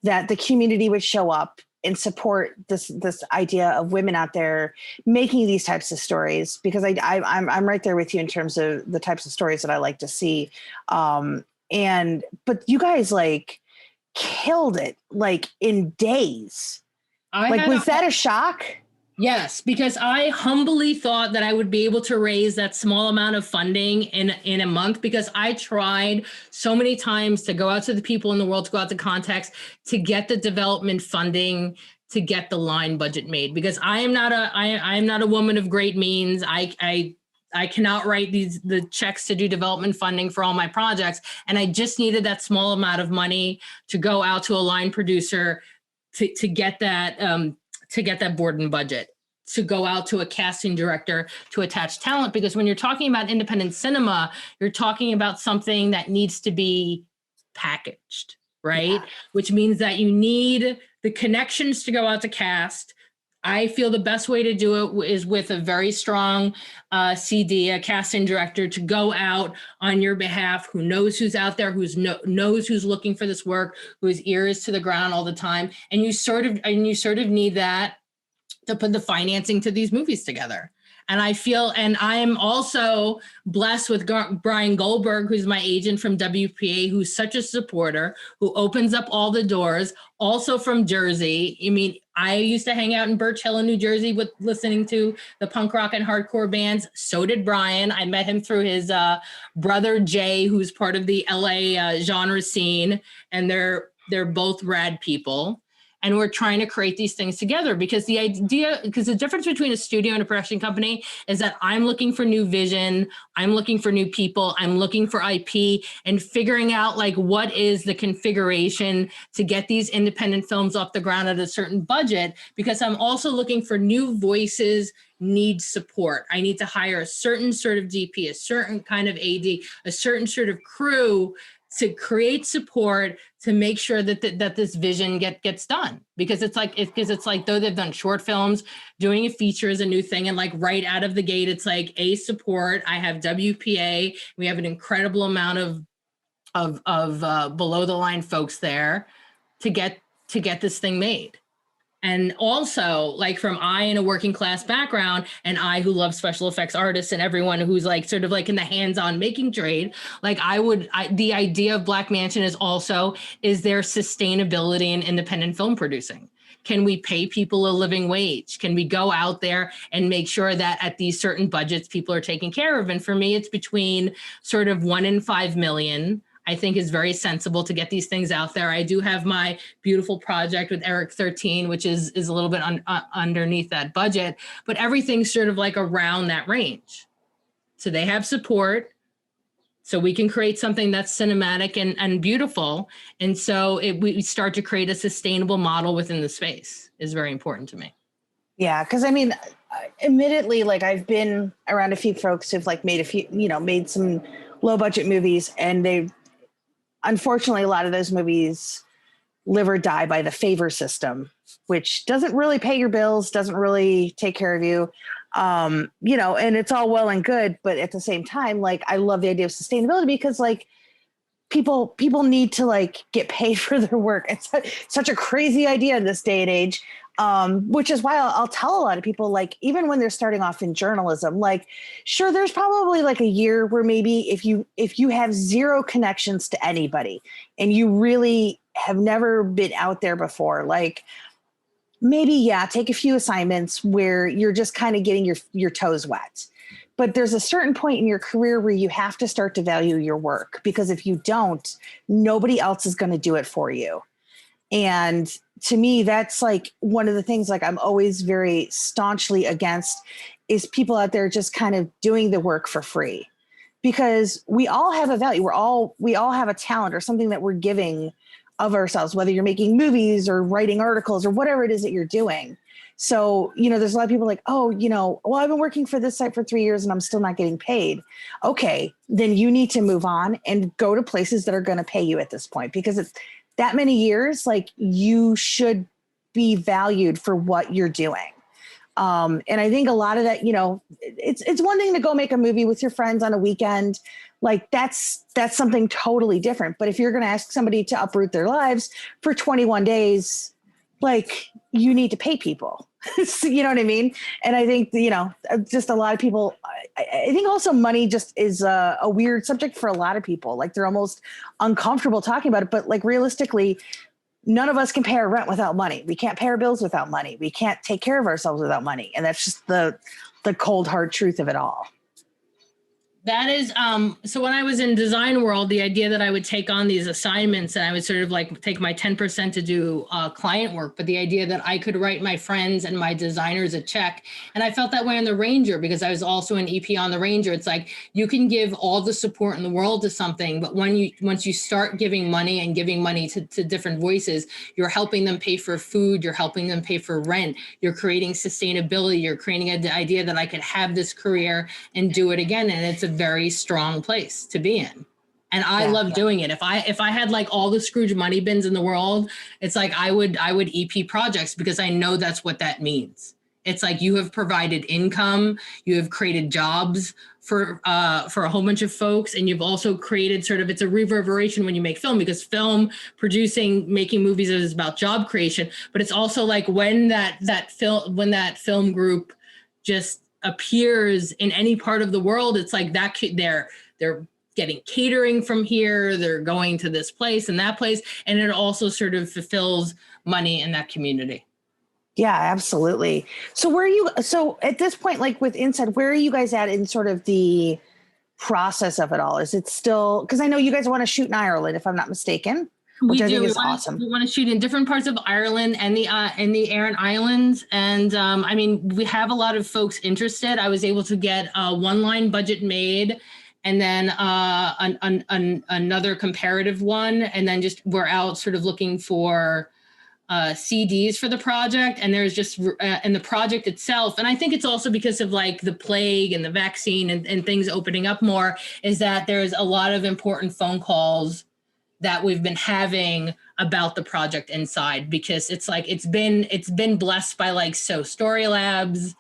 S1: that the community would show up and support this idea of women out there making these types of stories, because I'm right there with you in terms of the types of stories that I like to see. But you guys like killed it like in days. Was that a shock?
S2: Yes, because I humbly thought that I would be able to raise that small amount of funding in a month, because I tried so many times to go out to the people in the world, to go out to contacts, to get the development funding, to get the line budget made, because I am not a woman of great means. I cannot write the checks to do development funding for all my projects, and I just needed that small amount of money to go out to a line producer to get that board and budget, to go out to a casting director to attach talent. Because when you're talking about independent cinema, you're talking about something that needs to be packaged, right? Yeah. Which means that you need the connections to go out to cast. I feel the best way to do it is with a very strong CD, a casting director, to go out on your behalf, who knows who's out there, knows who's looking for this work, whose ear is to the ground all the time. And you sort of need that to put the financing to these movies together. And I feel, and I am also blessed with Brian Goldberg, who's my agent from WPA, who's such a supporter, who opens up all the doors, also from Jersey. I mean, I used to hang out in Birch Hill in New Jersey with listening to the punk rock and hardcore bands. So did Brian. I met him through his brother, Jay, who's part of the LA genre scene. And they're both rad people. And we're trying to create these things together, because the difference between a studio and a production company is that I'm looking for new vision, I'm looking for new people, I'm looking for IP, and figuring out like what is the configuration to get these independent films off the ground at a certain budget, because I'm also looking for new voices need support. I need to hire a certain sort of DP, a certain kind of AD, a certain sort of crew to create support, to make sure that that this vision gets done. Because it's like though they've done short films, doing a feature is a new thing, and like right out of the gate, it's like support. I have WPA. We have an incredible amount of below the line folks there to get this thing made. And also, like, from I in a working class background, and I who love special effects artists and everyone who's like sort of like in the hands-on making trade, like the idea of Black Mansion is there sustainability in independent film producing? Can we pay people a living wage? Can we go out there and make sure that at these certain budgets, people are taken care of? And for me, it's between sort of 1 and 5 million. I think is very sensible to get these things out there. I do have my beautiful project with Eric 13, which is a little bit underneath that budget, but everything's sort of like around that range. So they have support, so we can create something that's cinematic and beautiful. And so we start to create a sustainable model within the space is very important to me.
S1: Yeah, because I mean, admittedly, like I've been around a few folks who've like made some low budget movies, and unfortunately, a lot of those movies live or die by the favor system, which doesn't really pay your bills, doesn't really take care of you. And it's all well and good, but at the same time, like I love the idea of sustainability, because like people need to like get paid for their work. It's such a crazy idea in this day and age. Which is why I'll tell a lot of people, like, even when they're starting off in journalism, like, sure, there's probably like a year where maybe if you have zero connections to anybody and you really have never been out there before, like maybe, take a few assignments where you're just kind of getting your toes wet. But there's a certain point in your career where you have to start to value your work, because if you don't, nobody else is going to do it for you. And to me, that's like one of the things like I'm always very staunchly against, is people out there just kind of doing the work for free, because we all have a value. We all have a talent or something that we're giving of ourselves, whether you're making movies or writing articles or whatever it is that you're doing. So, there's a lot of people like, oh, well, I've been working for this site for 3 years and I'm still not getting paid. Okay, then you need to move on and go to places that are going to pay you at this point, because it's that many years, like you should be valued for what you're doing. And I think a lot of that, it's one thing to go make a movie with your friends on a weekend. Like that's something totally different. But if you're going to ask somebody to uproot their lives for 21 days, like you need to pay people. You know what I mean? And I think, just a lot of people, I think also money just is a weird subject for a lot of people. Like they're almost uncomfortable talking about it. But like realistically, none of us can pay our rent without money. We can't pay our bills without money. We can't take care of ourselves without money. And that's just the cold, hard truth of it all.
S2: That is, so when I was in design world, the idea that I would take on these assignments and I would sort of like take my 10% to do client work, but the idea that I could write my friends and my designers a check. And I felt that way on the Ranger because I was also an EP on the Ranger. It's like, you can give all the support in the world to something, but once you start giving money and giving money to different voices, you're helping them pay for food, you're helping them pay for rent, you're creating sustainability, you're creating an idea that I could have this career and do it again. And it's a very strong place to be in. And I love doing it. If I had like all the Scrooge money bins in the world, it's like I would EP projects because I know that's what that means. It's like you have provided income, you have created jobs for a whole bunch of folks, and you've also created sort of, it's a reverberation when you make film, because film producing, making movies is about job creation, but it's also like when that film group just appears in any part of the world, it's like that they're getting catering from here, they're going to this place and that place, and it also sort of fulfills money in that community.
S1: Yeah, absolutely. So at this point, like with Inside, where are you guys at in sort of the process of it all? Is it still, because I know you guys want to shoot in Ireland, if I'm not mistaken. Which I think is awesome. We
S2: want to shoot in different parts of Ireland and the Aran Islands. And I mean, we have a lot of folks interested. I was able to get a one-line budget made, and then another comparative one. And then just we're out sort of looking for CDs for the project. And there's just, and the project itself. And I think it's also because of like the plague and the vaccine and things opening up more, is that there's a lot of important phone calls that we've been having about the project Inside, because it's like it's been blessed by like Story Labs,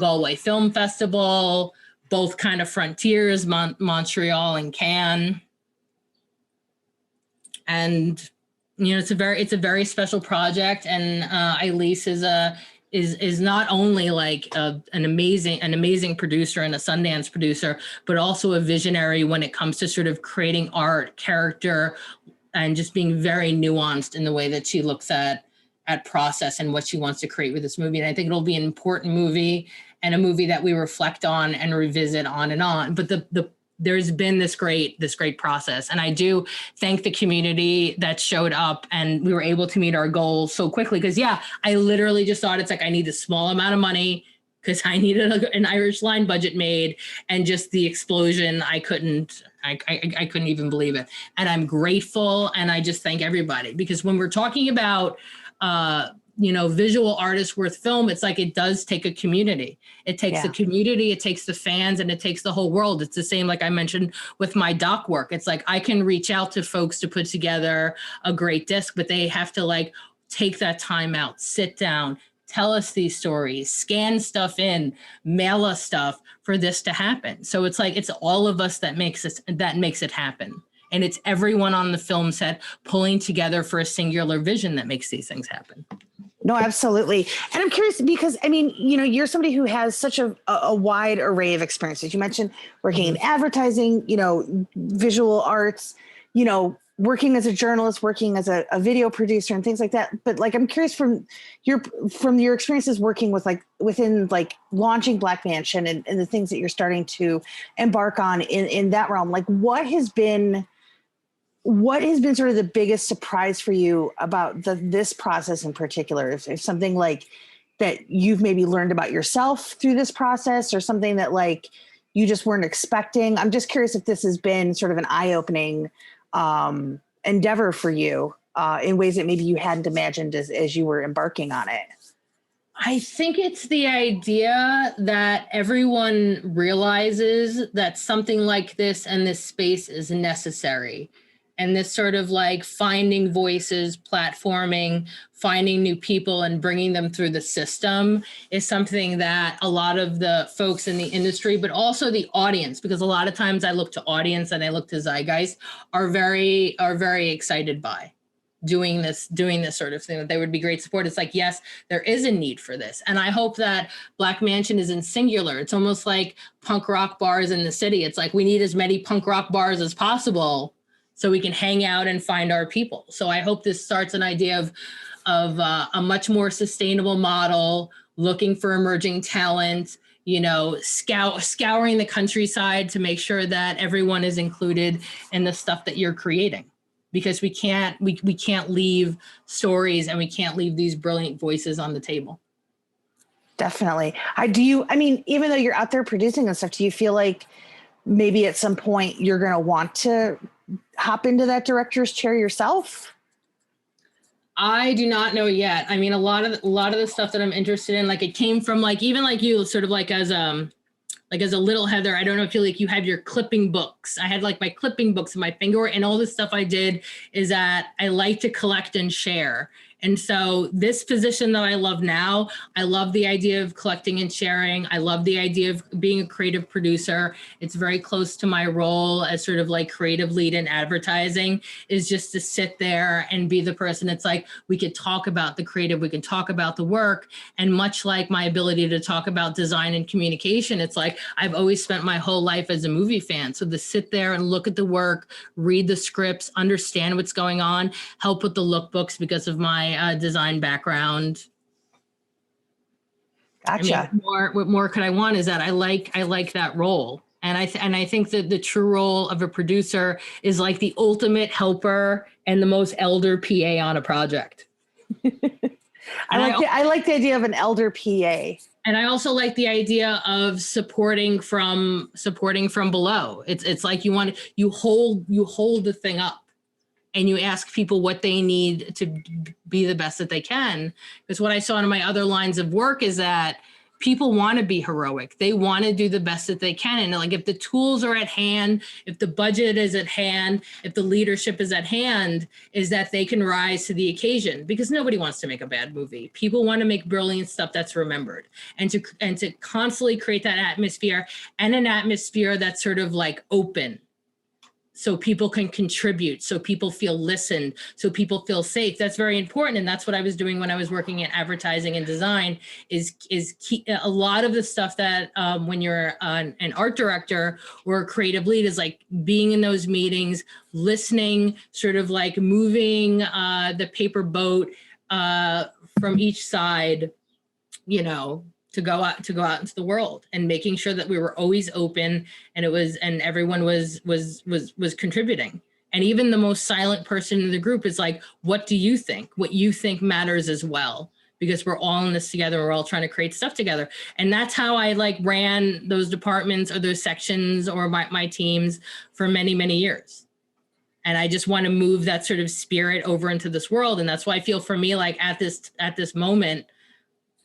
S2: Galway Film Festival, both kind of frontiers, Montreal and Cannes. And you know, it's a very special project, and Elise is not only like an amazing producer and a Sundance producer, but also a visionary when it comes to sort of creating art, character, and just being very nuanced in the way that she looks at process and what she wants to create with this movie. And I think it'll be an important movie, and a movie that we reflect on and revisit on and on. But there's been this great process. And I do thank the community that showed up, and we were able to meet our goals so quickly. Because I literally just thought, it's like, I need a small amount of money because I needed an Irish line budget made, and just the explosion, I couldn't even believe it. And I'm grateful, and I just thank everybody, because when we're talking about visual artists worth film, it's like it does take a community. It takes the community, it takes the fans, and it takes the whole world. It's the same, like I mentioned with my doc work. It's like I can reach out to folks to put together a great disc, but they have to like take that time out, sit down, tell us these stories, scan stuff in, mail us stuff for this to happen. So it's like, it's all of us that makes it happen. And it's everyone on the film set pulling together for a singular vision that makes these things happen.
S1: No, absolutely. And I'm curious because, I mean, you're somebody who has such a wide array of experiences. You mentioned working in advertising, visual arts, working as a journalist, working as a video producer and things like that. But like, I'm curious from your experiences working with within launching Black Mansion and the things that you're starting to embark on in that realm, like what has been sort of the biggest surprise for you about this process in particular? If something like that you've maybe learned about yourself through this process, or something that like you just weren't expecting. I'm just curious if this has been sort of an eye-opening endeavor for you in ways that maybe you hadn't imagined as you were embarking on it.
S2: I think it's the idea that everyone realizes that something like this and this space is necessary. And this sort of like finding voices, platforming, finding new people and bringing them through the system is something that a lot of the folks in the industry, but also the audience, because a lot of times I look to audience and I look to zeitgeist, are very excited by doing this sort of thing, that they would be great support. It's like, yes, there is a need for this. And I hope that Black Mansion is in singular. It's almost like punk rock bars in the city. It's like, we need as many punk rock bars as possible so we can hang out and find our people. So I hope this starts an idea of a much more sustainable model, looking for emerging talent, you know, scouring the countryside to make sure that everyone is included in the stuff that you're creating. Because we can't leave stories and we can't leave these brilliant voices on the table.
S1: Definitely. I mean, even though you're out there producing and stuff, do you feel like maybe at some point you're going to want to hop into that director's chair yourself?
S2: I do not know yet. I mean, a lot of the stuff that I'm interested in, like it came from like, even like you, sort of like as a little Heather, I don't know if you have your clipping books. I had like my clipping books in my finger, and all the stuff I did is that I like to collect and share. And so this position that I love now, I love the idea of collecting and sharing. I love the idea of being a creative producer. It's very close to my role as sort of like creative lead in advertising, is just to sit there and be the person. It's like, we could talk about the creative, we can talk about the work. And much like my ability to talk about design and communication, it's like, I've always spent my whole life as a movie fan. So to sit there and look at the work, read the scripts, understand what's going on, help with the lookbooks because of my design background.
S1: Gotcha.
S2: I mean, what more could I want is that I like that role. And I think that the true role of a producer is like the ultimate helper and the most elder PA on a project.
S1: I like the idea of an elder PA.
S2: And I also like the idea of supporting from below. It's like you hold the thing up and you ask people what they need to be the best that they can. Because what I saw in my other lines of work is that people want to be heroic. They want to do the best that they can. And like, if the tools are at hand, if the budget is at hand, if the leadership is at hand, is that they can rise to the occasion, because nobody wants to make a bad movie. People want to make brilliant stuff that's remembered, and to constantly create that atmosphere, and an atmosphere that's sort of like open, so people can contribute, so people feel listened, so people feel safe. That's very important. And that's what I was doing when I was working in advertising and design, is a lot of the stuff that when you're an art director or a creative lead, is like being in those meetings, listening, sort of like moving the paper boat from each side, you know, to go out into the world, and making sure that we were always open, and everyone was contributing. And even the most silent person in the group is like, what do you think? What you think matters as well, because we're all in this together. We're all trying to create stuff together. And that's how I like ran those departments or those sections or my teams for many, many years. And I just want to move that sort of spirit over into this world. And that's why I feel, for me, like at this moment,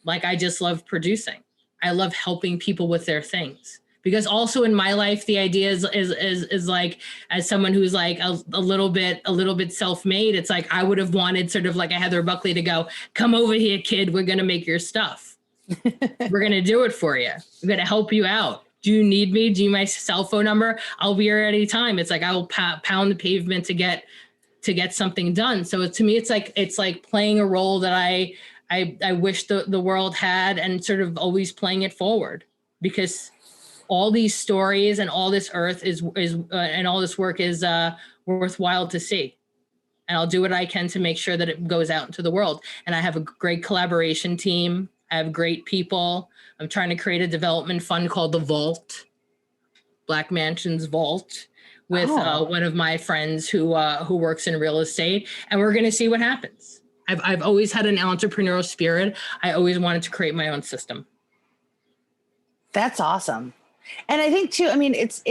S2: like I just love producing. I love helping people with their things, because also in my life, the idea is like, as someone who's like a little bit self-made, it's like, I would have wanted sort of like a Heather Buckley to go, come over here, kid, we're going to make your stuff. We're going to do it for you. We're going to help you out. Do you need me? Do you my cell phone number? I'll be here at any time. It's like, I will pound the pavement to get something done. So to me, it's like playing a role that I wish the world had, and sort of always playing it forward, because all these stories and all this earth is and all this work is worthwhile to see. And I'll do what I can to make sure that it goes out into the world. And I have a great collaboration team. I have great people. I'm trying to create a development fund called the Vault, Black Mansion's Vault, with one of my friends who works in real estate. And we're going to see what happens. I've always had an entrepreneurial spirit. I always wanted to create my own system.
S1: That's awesome. And I think too, I mean, it's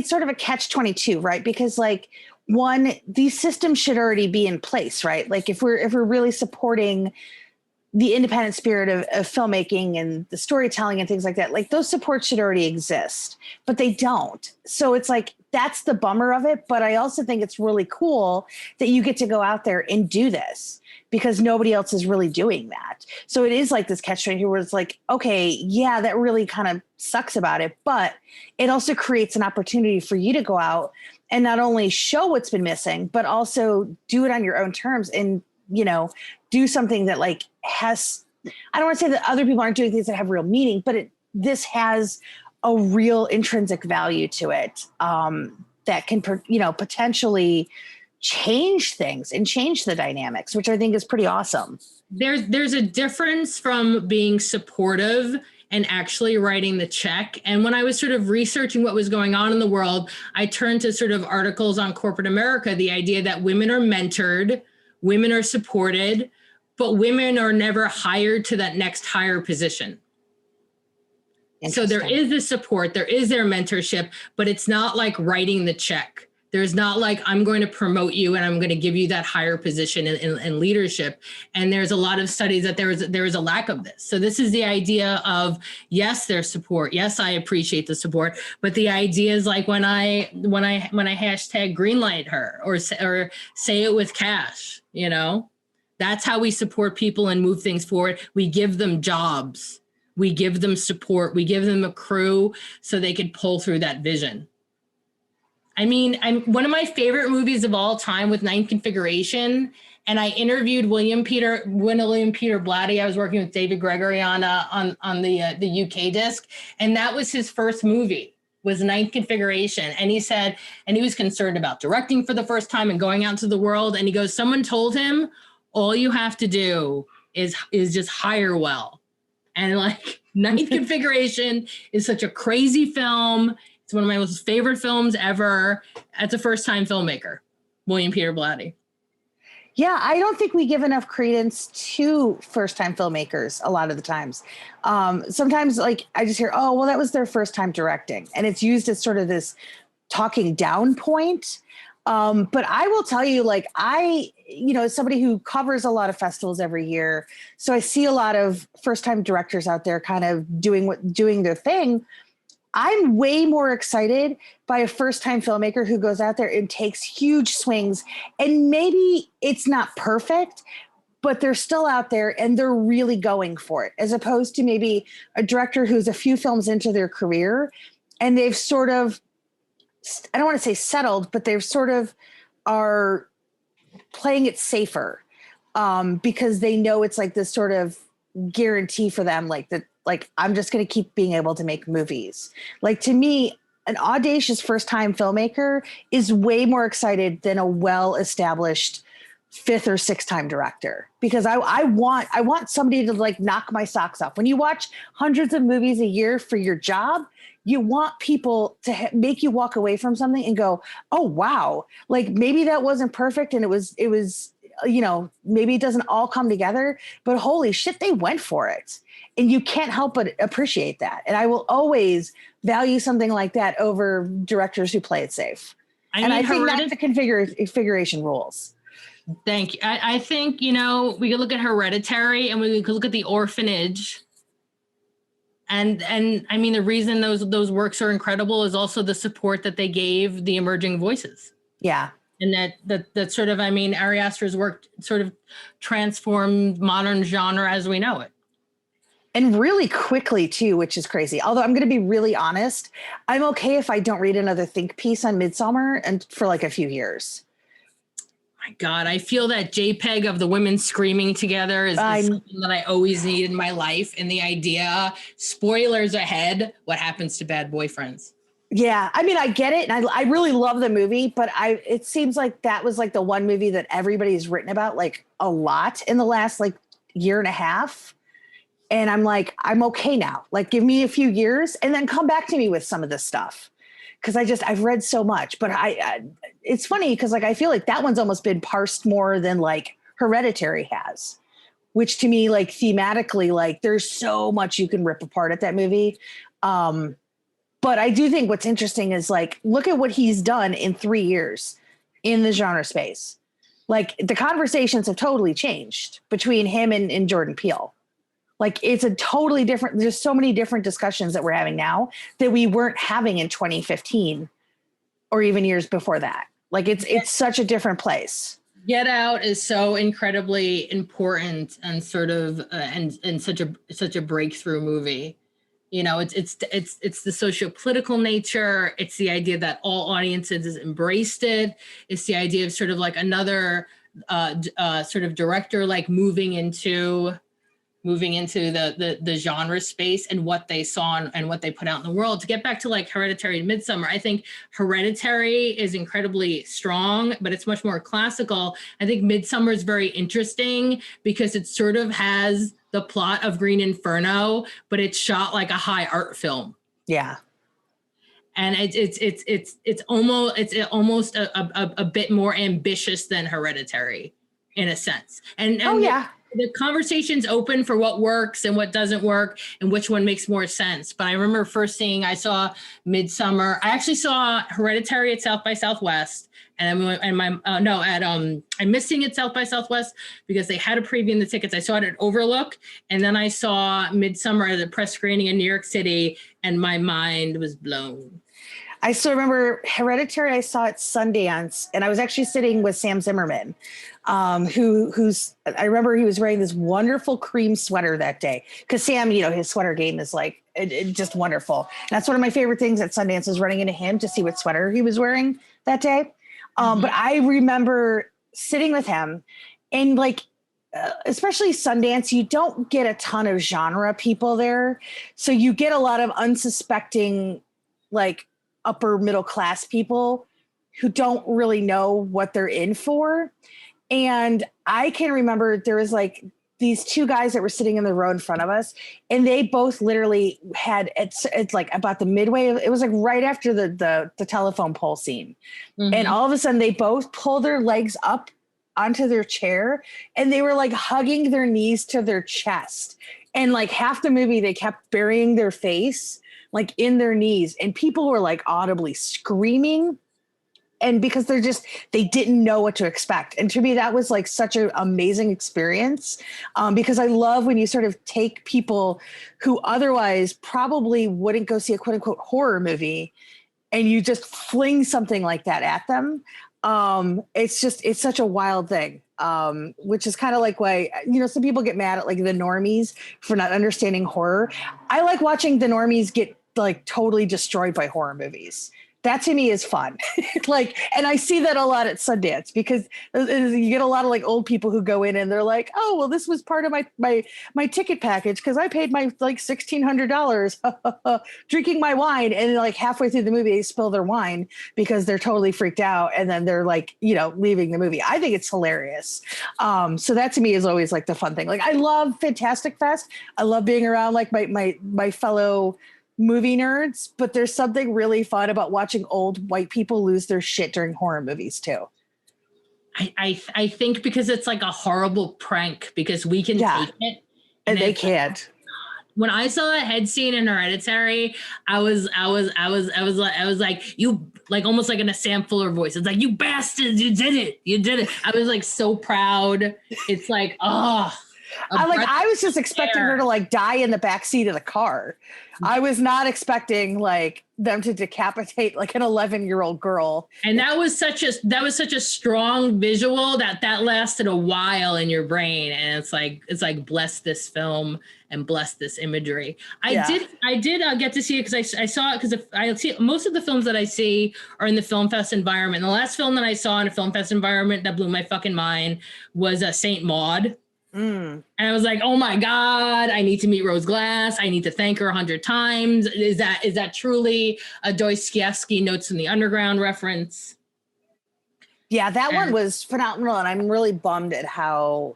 S1: sort of a catch-22, right? Because like, one, these systems should already be in place, right? Like if we're really supporting the independent spirit of filmmaking and the storytelling and things like that, like those supports should already exist, but they don't. So it's like, that's the bummer of it. But I also think it's really cool that you get to go out there and do this, because nobody else is really doing that. So it is like this catch-22 where it's like, okay, yeah, that really kind of sucks about it, but it also creates an opportunity for you to go out and not only show what's been missing, but also do it on your own terms, and, you know, do something that like has, I don't want to say that other people aren't doing things that have real meaning, but this has a real intrinsic value to it. that can, potentially change things and change the dynamics, which I think is pretty awesome.
S2: There's a difference from being supportive and actually writing the check. And when I was sort of researching what was going on in the world, I turned to sort of articles on corporate America, the idea that women are mentored, women are supported, but women are never hired to that next higher position. So there is the support, there is their mentorship, but it's not like writing the check. There's not like, I'm going to promote you and I'm going to give you that higher position in leadership. And there's a lot of studies that there is a lack of this. So this is the idea of, yes, there's support. Yes, I appreciate the support. But the idea is like when I hashtag greenlight her or say it with cash, that's how we support people and move things forward. We give them jobs. We give them support. We give them a crew so they could pull through that vision. I mean, one of my favorite movies of all time with Ninth Configuration, and I interviewed William Peter Blatty. I was working with David Gregory on the UK disc, and that was his first movie, was Ninth Configuration. And he said, and he was concerned about directing for the first time and going out into the world. And he goes, someone told him, all you have to do is just hire well. And like Ninth Configuration is such a crazy film. It's one of my most favorite films ever. As a first-time filmmaker, William Peter Blatty.
S1: Yeah, I don't think we give enough credence to first-time filmmakers a lot of the times. Sometimes, like, I just hear, oh, well, that was their first time directing. And it's used as sort of this talking down point. But I will tell you, like, as somebody who covers a lot of festivals every year, so I see a lot of first-time directors out there kind of doing their thing. I'm way more excited by a first-time filmmaker who goes out there and takes huge swings, and maybe it's not perfect, but they're still out there and they're really going for it, as opposed to maybe a director who's a few films into their career and they've sort of, I don't want to say settled, but they've sort of are playing it safer because they know it's like this sort of guarantee for them, like that. Like, I'm just going to keep being able to make movies. Like, to me, an audacious first-time filmmaker is way more excited than a well-established fifth or sixth-time director, because I want somebody to like knock my socks off. When you watch hundreds of movies a year for your job, you want people to make you walk away from something and go, oh, wow, like maybe that wasn't perfect and it was, maybe it doesn't all come together, but holy shit, they went for it. And you can't help but appreciate that. And I will always value something like that over directors who play it safe. I think that's the configuration rules.
S2: Thank you. I think, we could look at Hereditary and we could look at The Orphanage. And I mean, the reason those works are incredible is also the support that they gave the emerging voices.
S1: Yeah.
S2: And that sort of, Ari Aster's work sort of transformed modern genre as we know it.
S1: And really quickly too, which is crazy. Although I'm going to be really honest, I'm okay if I don't read another think piece on Midsommar and for like a few years.
S2: My God, I feel that JPEG of the women screaming together is something that I always need in my life. And the idea, spoilers ahead, what happens to bad boyfriends.
S1: Yeah, I get it. And I really love the movie, but it seems like that was like the one movie that everybody's written about like a lot in the last like year and a half. And I'm like, I'm okay now. Like, give me a few years and then come back to me with some of this stuff. Cause I've read so much, but it's funny because like, I feel like that one's almost been parsed more than like Hereditary has, which to me, like thematically, like there's so much you can rip apart at that movie. But I do think what's interesting is like, look at what he's done in 3 years in the genre space. Like the conversations have totally changed between him and Jordan Peele. Like it's a totally different, there's so many different discussions that we're having now that we weren't having in 2015 or even years before that. Like it's such a different place.
S2: Get Out is so incredibly important and sort of and such a breakthrough movie. It's the socio-political nature. It's the idea that all audiences has embraced it. It's the idea of sort of like another sort of director like moving into moving into the genre space and what they saw and what they put out in the world. To get back to like Hereditary and Midsommar, I think Hereditary is incredibly strong, but it's much more classical. I think Midsommar is very interesting because it sort of has the plot of Green Inferno, but it's shot like a high art film.
S1: Yeah.
S2: And it's almost a bit more ambitious than Hereditary in a sense. And the conversation's open for what works and what doesn't work and which one makes more sense. But I remember I saw Midsommar. I actually saw Hereditary at South by Southwest. And I'm missing it South by Southwest because they had a preview in the tickets. I saw it at Overlook, and then I saw Midsommar at the press screening in New York City, and my mind was blown.
S1: I still remember Hereditary. I saw at Sundance, and I was actually sitting with Sam Zimmerman, who's I remember he was wearing this wonderful cream sweater that day because Sam, his sweater game is like just wonderful. And that's one of my favorite things at Sundance is running into him to see what sweater he was wearing that day. But I remember sitting with him and like, especially Sundance, you don't get a ton of genre people there. So you get a lot of unsuspecting, like upper middle class people who don't really know what they're in for. And I can remember there was like these two guys that were sitting in the row in front of us, and they both literally had it's like about the midway. It was like right after the telephone pole scene. Mm-hmm. And all of a sudden they both pulled their legs up onto their chair and they were like hugging their knees to their chest. And like half the movie, they kept burying their face like in their knees, and people were like audibly screaming. And because they didn't know what to expect. And to me, that was like such an amazing experience because I love when you sort of take people who otherwise probably wouldn't go see a quote unquote horror movie and you just fling something like that at them. It's such a wild thing, which is kind of like why, some people get mad at like the normies for not understanding horror. I like watching the normies get like totally destroyed by horror movies. That to me is fun. And I see that a lot at Sundance because you get a lot of like old people who go in and they're like, oh, well, this was part of my ticket package because I paid my like $1,600 drinking my wine. And like halfway through the movie, they spill their wine because they're totally freaked out. And then they're like, leaving the movie. I think it's hilarious. So that to me is always like the fun thing. Like I love Fantastic Fest. I love being around like my fellow movie nerds, but there's something really fun about watching old white people lose their shit during horror movies too.
S2: I think because it's like a horrible prank because we can take it
S1: and they can't.
S2: When I saw that head scene in Hereditary, I was like, you like almost like in a Sam Fuller voice. It's like, you bastards, you did it. I was like so proud. It's like, oh.
S1: I was just expecting her to like die in the backseat of the car. I was not expecting like them to decapitate like an 11-year-old girl.
S2: And that was such a strong visual that lasted a while in your brain. And it's like bless this film and bless this imagery. I did get to see it because I saw it because I see most of the films that I see are in the film fest environment. And the last film that I saw in a film fest environment that blew my fucking mind was Saint Maud. And I was like, oh my God, I need to meet Rose Glass. I need to thank her 100 times. Is that truly a Dostoevsky Notes from the Underground reference?
S1: Yeah, that one was phenomenal. And I'm really bummed at how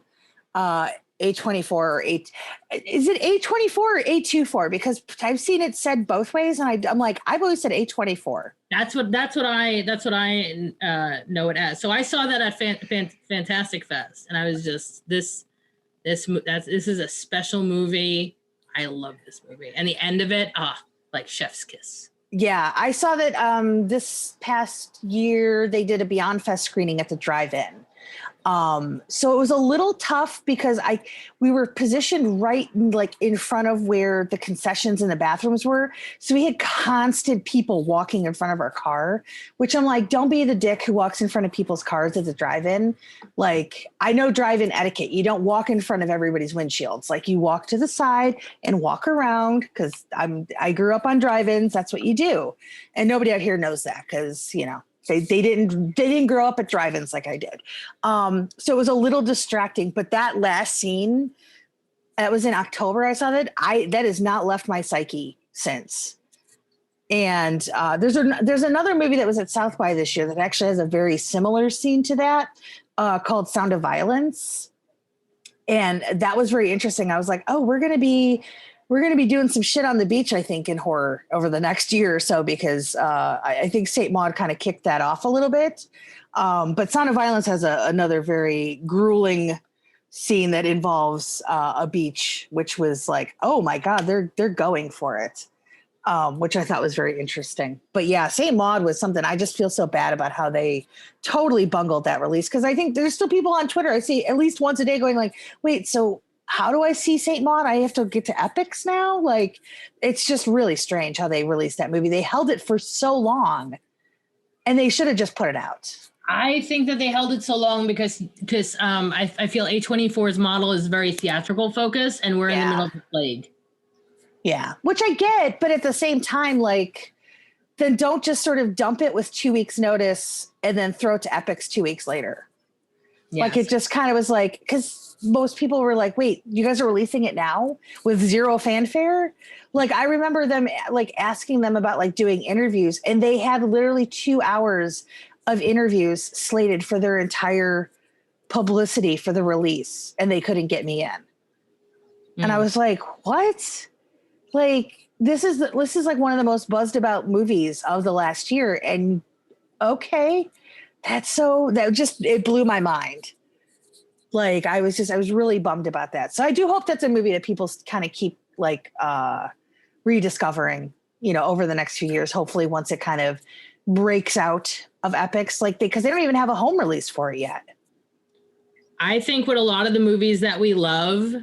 S1: A24 or is it A24 or A24? Because I've seen it said both ways. And I'm like, I've always said A24.
S2: That's what I know it as. So I saw that at Fantastic Fest and I was just this is a special movie. I love this movie. And the end of it, like chef's kiss.
S1: Yeah, I saw that this past year they did a Beyond Fest screening at the drive-in. So it was a little tough because we were positioned right like in front of where the concessions and the bathrooms were. So we had constant people walking in front of our car, which I'm like, don't be the dick who walks in front of people's cars at the drive-in. Like I know drive-in etiquette. You don't walk in front of everybody's windshields. Like you walk to the side and walk around because I grew up on drive-ins. That's what you do. And nobody out here knows that because, they didn't grow up at drive-ins like I did. So it was a little distracting, but that last scene That was in October. I saw that. That has not left my psyche since. And there's another movie that was at South by this year that actually has a very similar scene to that, called Sound of Violence, and that was very interesting. I was like, oh, we're gonna be doing some shit on the beach, I think, in horror over the next year or so, because I think Saint Maud kind of kicked that off a little bit. But Sound of Violence has another very grueling scene that involves a beach, which was like, oh my god, they're going for it. Which I thought was very interesting. But yeah, Saint Maud was something. I just feel so bad about how they totally bungled that release, because I think there's still people on Twitter I see at least once a day going like, wait, so how do I see Saint Maud? I have to get to Epics now? Like, it's just really strange how they released that movie. They held it for so long and they should have just put it out.
S2: I think that they held it so long because I feel A24's model is very theatrical focused, and we're in the middle of the plague.
S1: Yeah, which I get, but at the same time, like, then don't just sort of dump it with 2 weeks notice and then throw it to Epics 2 weeks later. Yes. Like, it just kind of was like, because most people were like, wait, you guys are releasing it now with zero fanfare? Like, I remember them like asking them about like doing interviews, and they had literally 2 hours of interviews slated for their entire publicity for the release, and they couldn't get me in. And I was like, what? Like, this is like one of the most buzzed about movies of the last year. And okay, it blew my mind. Like, I was really bummed about that. So I do hope that's a movie that people kind of keep like rediscovering, over the next few years, hopefully once it kind of breaks out of Epics, like, because they don't even have a home release for it yet.
S2: I think with a lot of the movies that we love,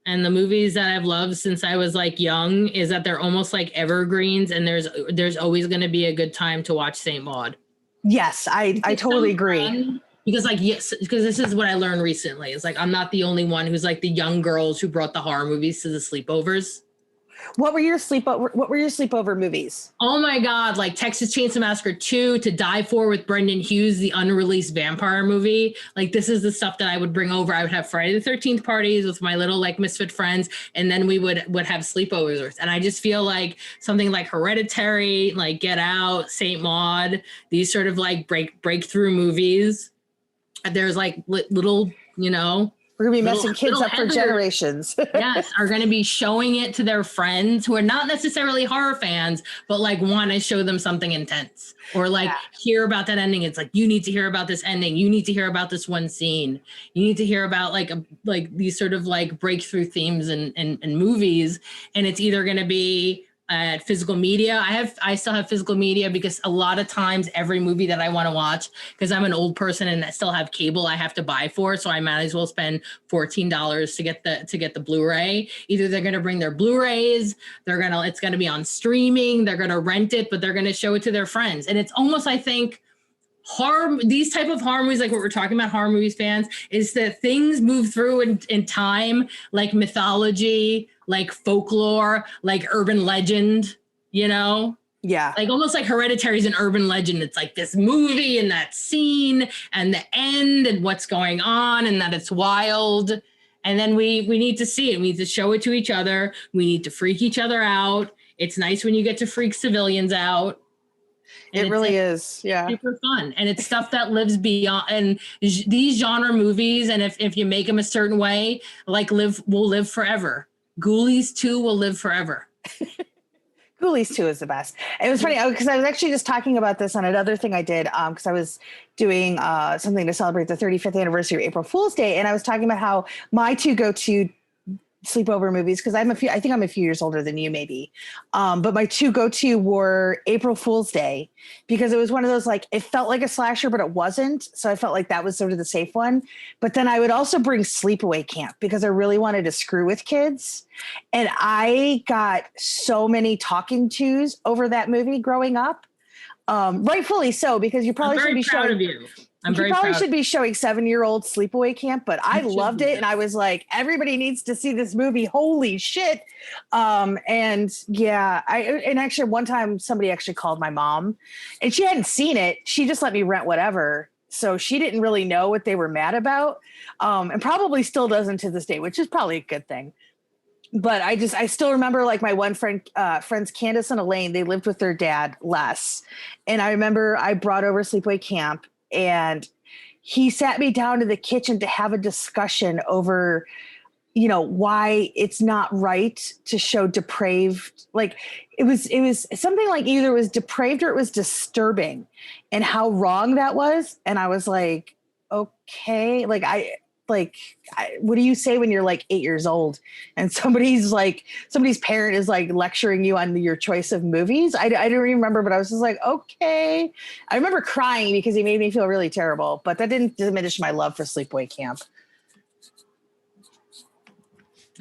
S2: and the movies that I've loved since I was like young, is that they're almost like evergreens, and there's always going to be a good time to watch Saint Maud.
S1: Yes, I totally agree.
S2: Because this is what I learned recently. It's like, I'm not the only one who's like the young girls who brought the horror movies to the sleepovers.
S1: What were your sleepover movies?
S2: Oh my God, like Texas Chainsaw Massacre 2, To Die For with Brendan Hughes, the unreleased vampire movie. Like, this is the stuff that I would bring over. I would have Friday the 13th parties with my little like misfit friends, and then we would have sleepovers. And I just feel like something like Hereditary, like Get Out, Saint Maud, these sort of like breakthrough movies. There's like little,
S1: we're going to be messing kids up for generations.
S2: Yes, are going to be showing it to their friends who are not necessarily horror fans, but like want to show them something intense, or like hear about that ending. It's like, you need to hear about this ending. You need to hear about this one scene. You need to hear about like these sort of like breakthrough themes in movies. And it's either going to be at physical media. I still have physical media, because a lot of times every movie that I want to watch, because I'm an old person and I still have cable, I have to buy for, so I might as well spend $14 to get the Blu-ray. Either they're going to bring their Blu-rays, it's going to be on streaming, they're going to rent it, but they're going to show it to their friends. And it's almost, I think, these type of horror movies, like what we're talking about, horror movies fans, is that things move through in time, like mythology, like folklore, like urban legend, Yeah. Like almost like Hereditary is an urban legend. It's like this movie and that scene and the end and what's going on, and that it's wild. And then we need to see it. We need to show it to each other. We need to freak each other out. It's nice when you get to freak civilians out.
S1: And it really is. Yeah.
S2: Super fun. And it's stuff that lives beyond, and these genre movies. And if you make them a certain way, like will live forever. Ghoulies 2 will live forever.
S1: Ghoulies 2 is the best. It was funny because I was actually just talking about this on another thing I did, because I was doing something to celebrate the 35th anniversary of April Fool's Day. And I was talking about how my two go-to sleepover movies, because I think I'm a few years older than you maybe, but my two go-to were April Fool's Day, because it was one of those, like, it felt like a slasher but it wasn't, so I felt like that was sort of the safe one. But then I would also bring Sleepaway Camp, because I really wanted to screw with kids, and I got so many talking tos over that movie growing up, rightfully so, because you probably should be proud of you. You probably should be showing 7-year-old Sleepaway Camp, but I loved it. And I was like, everybody needs to see this movie. Holy shit. And yeah, and actually one time somebody actually called my mom, and she hadn't seen it. She just let me rent whatever. So she didn't really know what they were mad about. And probably still doesn't to this day, which is probably a good thing. but I still remember like my one friends Candace and Elaine, they lived with their dad Les. And I remember I brought over Sleepaway Camp, and he sat me down in the kitchen to have a discussion over, why it's not right to show depraved, like it was something like either it was depraved or it was disturbing, and how wrong that was. And I was like, okay, what do you say when you're like 8 years old and somebody's parent is like lecturing you on your choice of movies? I don't even remember, but I was just like, okay. I remember crying because he made me feel really terrible, but that didn't diminish my love for Sleepaway Camp.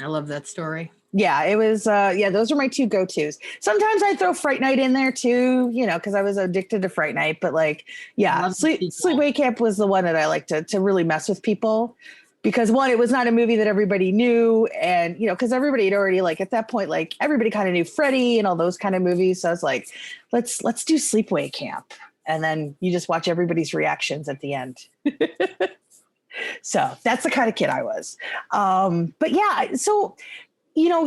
S2: I love that story.
S1: Yeah, it was, those are my two go-tos. Sometimes I throw Fright Night in there too, because I was addicted to Fright Night, but Sleepaway Camp was the one that I like to really mess with people, because one, it was not a movie that everybody knew. And, because everybody had already, like, at that point, like, everybody kind of knew Freddy and all those kind of movies. So I was like, let's do Sleepaway Camp. And then you just watch everybody's reactions at the end. So that's the kind of kid I was. But yeah, so, you've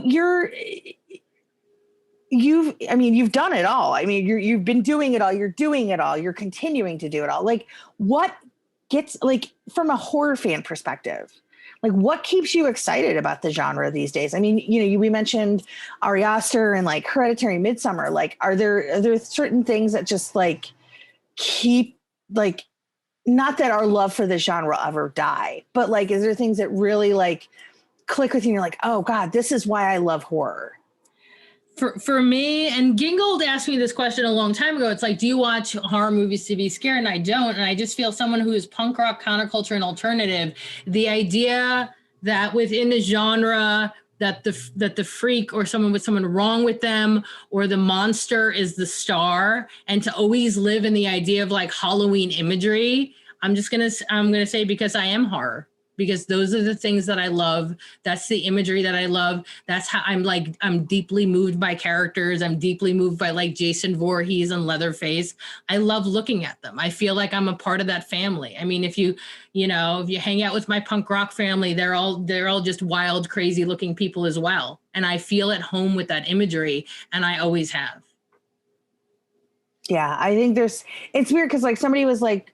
S1: done it all. I mean, you've been doing it all. You're doing it all. You're continuing to do it all. Like, what gets, like, from a horror fan perspective, like, what keeps you excited about the genre these days? I mean, we mentioned Ari Aster and like Hereditary, Midsummer. Like, are there certain things that just like keep, like, not that our love for the genre ever die, but like, is there things that really like click with you and you're like, oh God, this is why I love horror?
S2: For me, and Gingold asked me this question a long time ago. It's like, do you watch horror movies to be scared? And I don't. And I just feel someone who is punk rock, counterculture, and alternative, the idea that within the genre that the freak or someone with someone wrong with them or the monster is the star, and to always live in the idea of like Halloween imagery. I'm gonna say, because I am horror, because those are the things that I love. That's the imagery that I love. That's how I'm deeply moved by characters. I'm deeply moved by like Jason Voorhees and Leatherface. I love looking at them. I feel like I'm a part of that family. I mean, if you hang out with my punk rock family, they're all just wild, crazy looking people as well. And I feel at home with that imagery, and I always have.
S1: Yeah, I think it's weird because like somebody was like,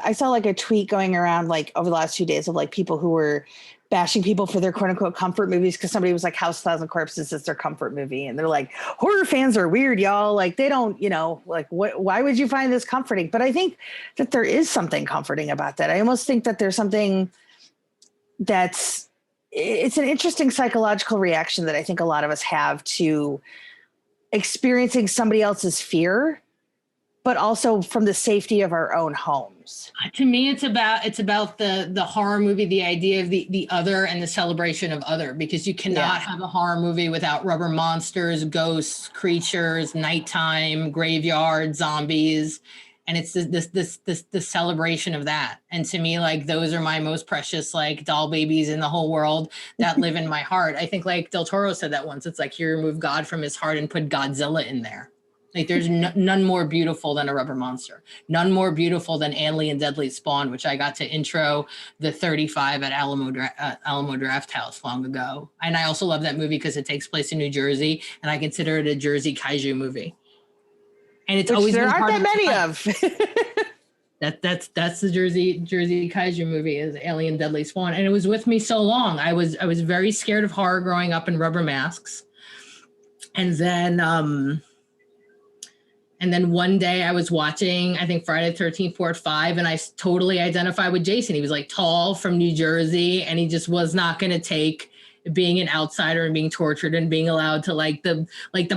S1: I saw like a tweet going around like over the last 2 days of like people who were bashing people for their quote unquote comfort movies, because somebody was like, House 1,000 Corpses is their comfort movie. And they're like, horror fans are weird, y'all. Like, they don't, like, why would you find this comforting? But I think that there is something comforting about that. I almost think that there's something it's an interesting psychological reaction that I think a lot of us have to experiencing somebody else's fear, but also from the safety of our own homes.
S2: To me, it's about the horror movie, the idea of the other and the celebration of other, because you cannot have a horror movie without rubber monsters, ghosts, creatures, nighttime, graveyard, zombies. And it's this celebration of that. And to me, like, those are my most precious, like, doll babies in the whole world that live in my heart. I think like Del Toro said that once. It's like, you remove God from his heart and put Godzilla in there. Like, there's none more beautiful than a rubber monster. None more beautiful than Alien Deadly Spawn, which I got to intro the 35 at Alamo Draft House long ago. And I also love that movie because it takes place in New Jersey, and I consider it a Jersey kaiju movie. And it's always
S1: there aren't that many of.
S2: That's the Jersey kaiju movie, is Alien Deadly Spawn, and it was with me so long. I was very scared of horror growing up in rubber masks, and then one day I was watching, I think Friday the 13th Part 5, and I totally identified with Jason. He was like tall from New Jersey, and he just was not going to take being an outsider and being tortured and being allowed to like the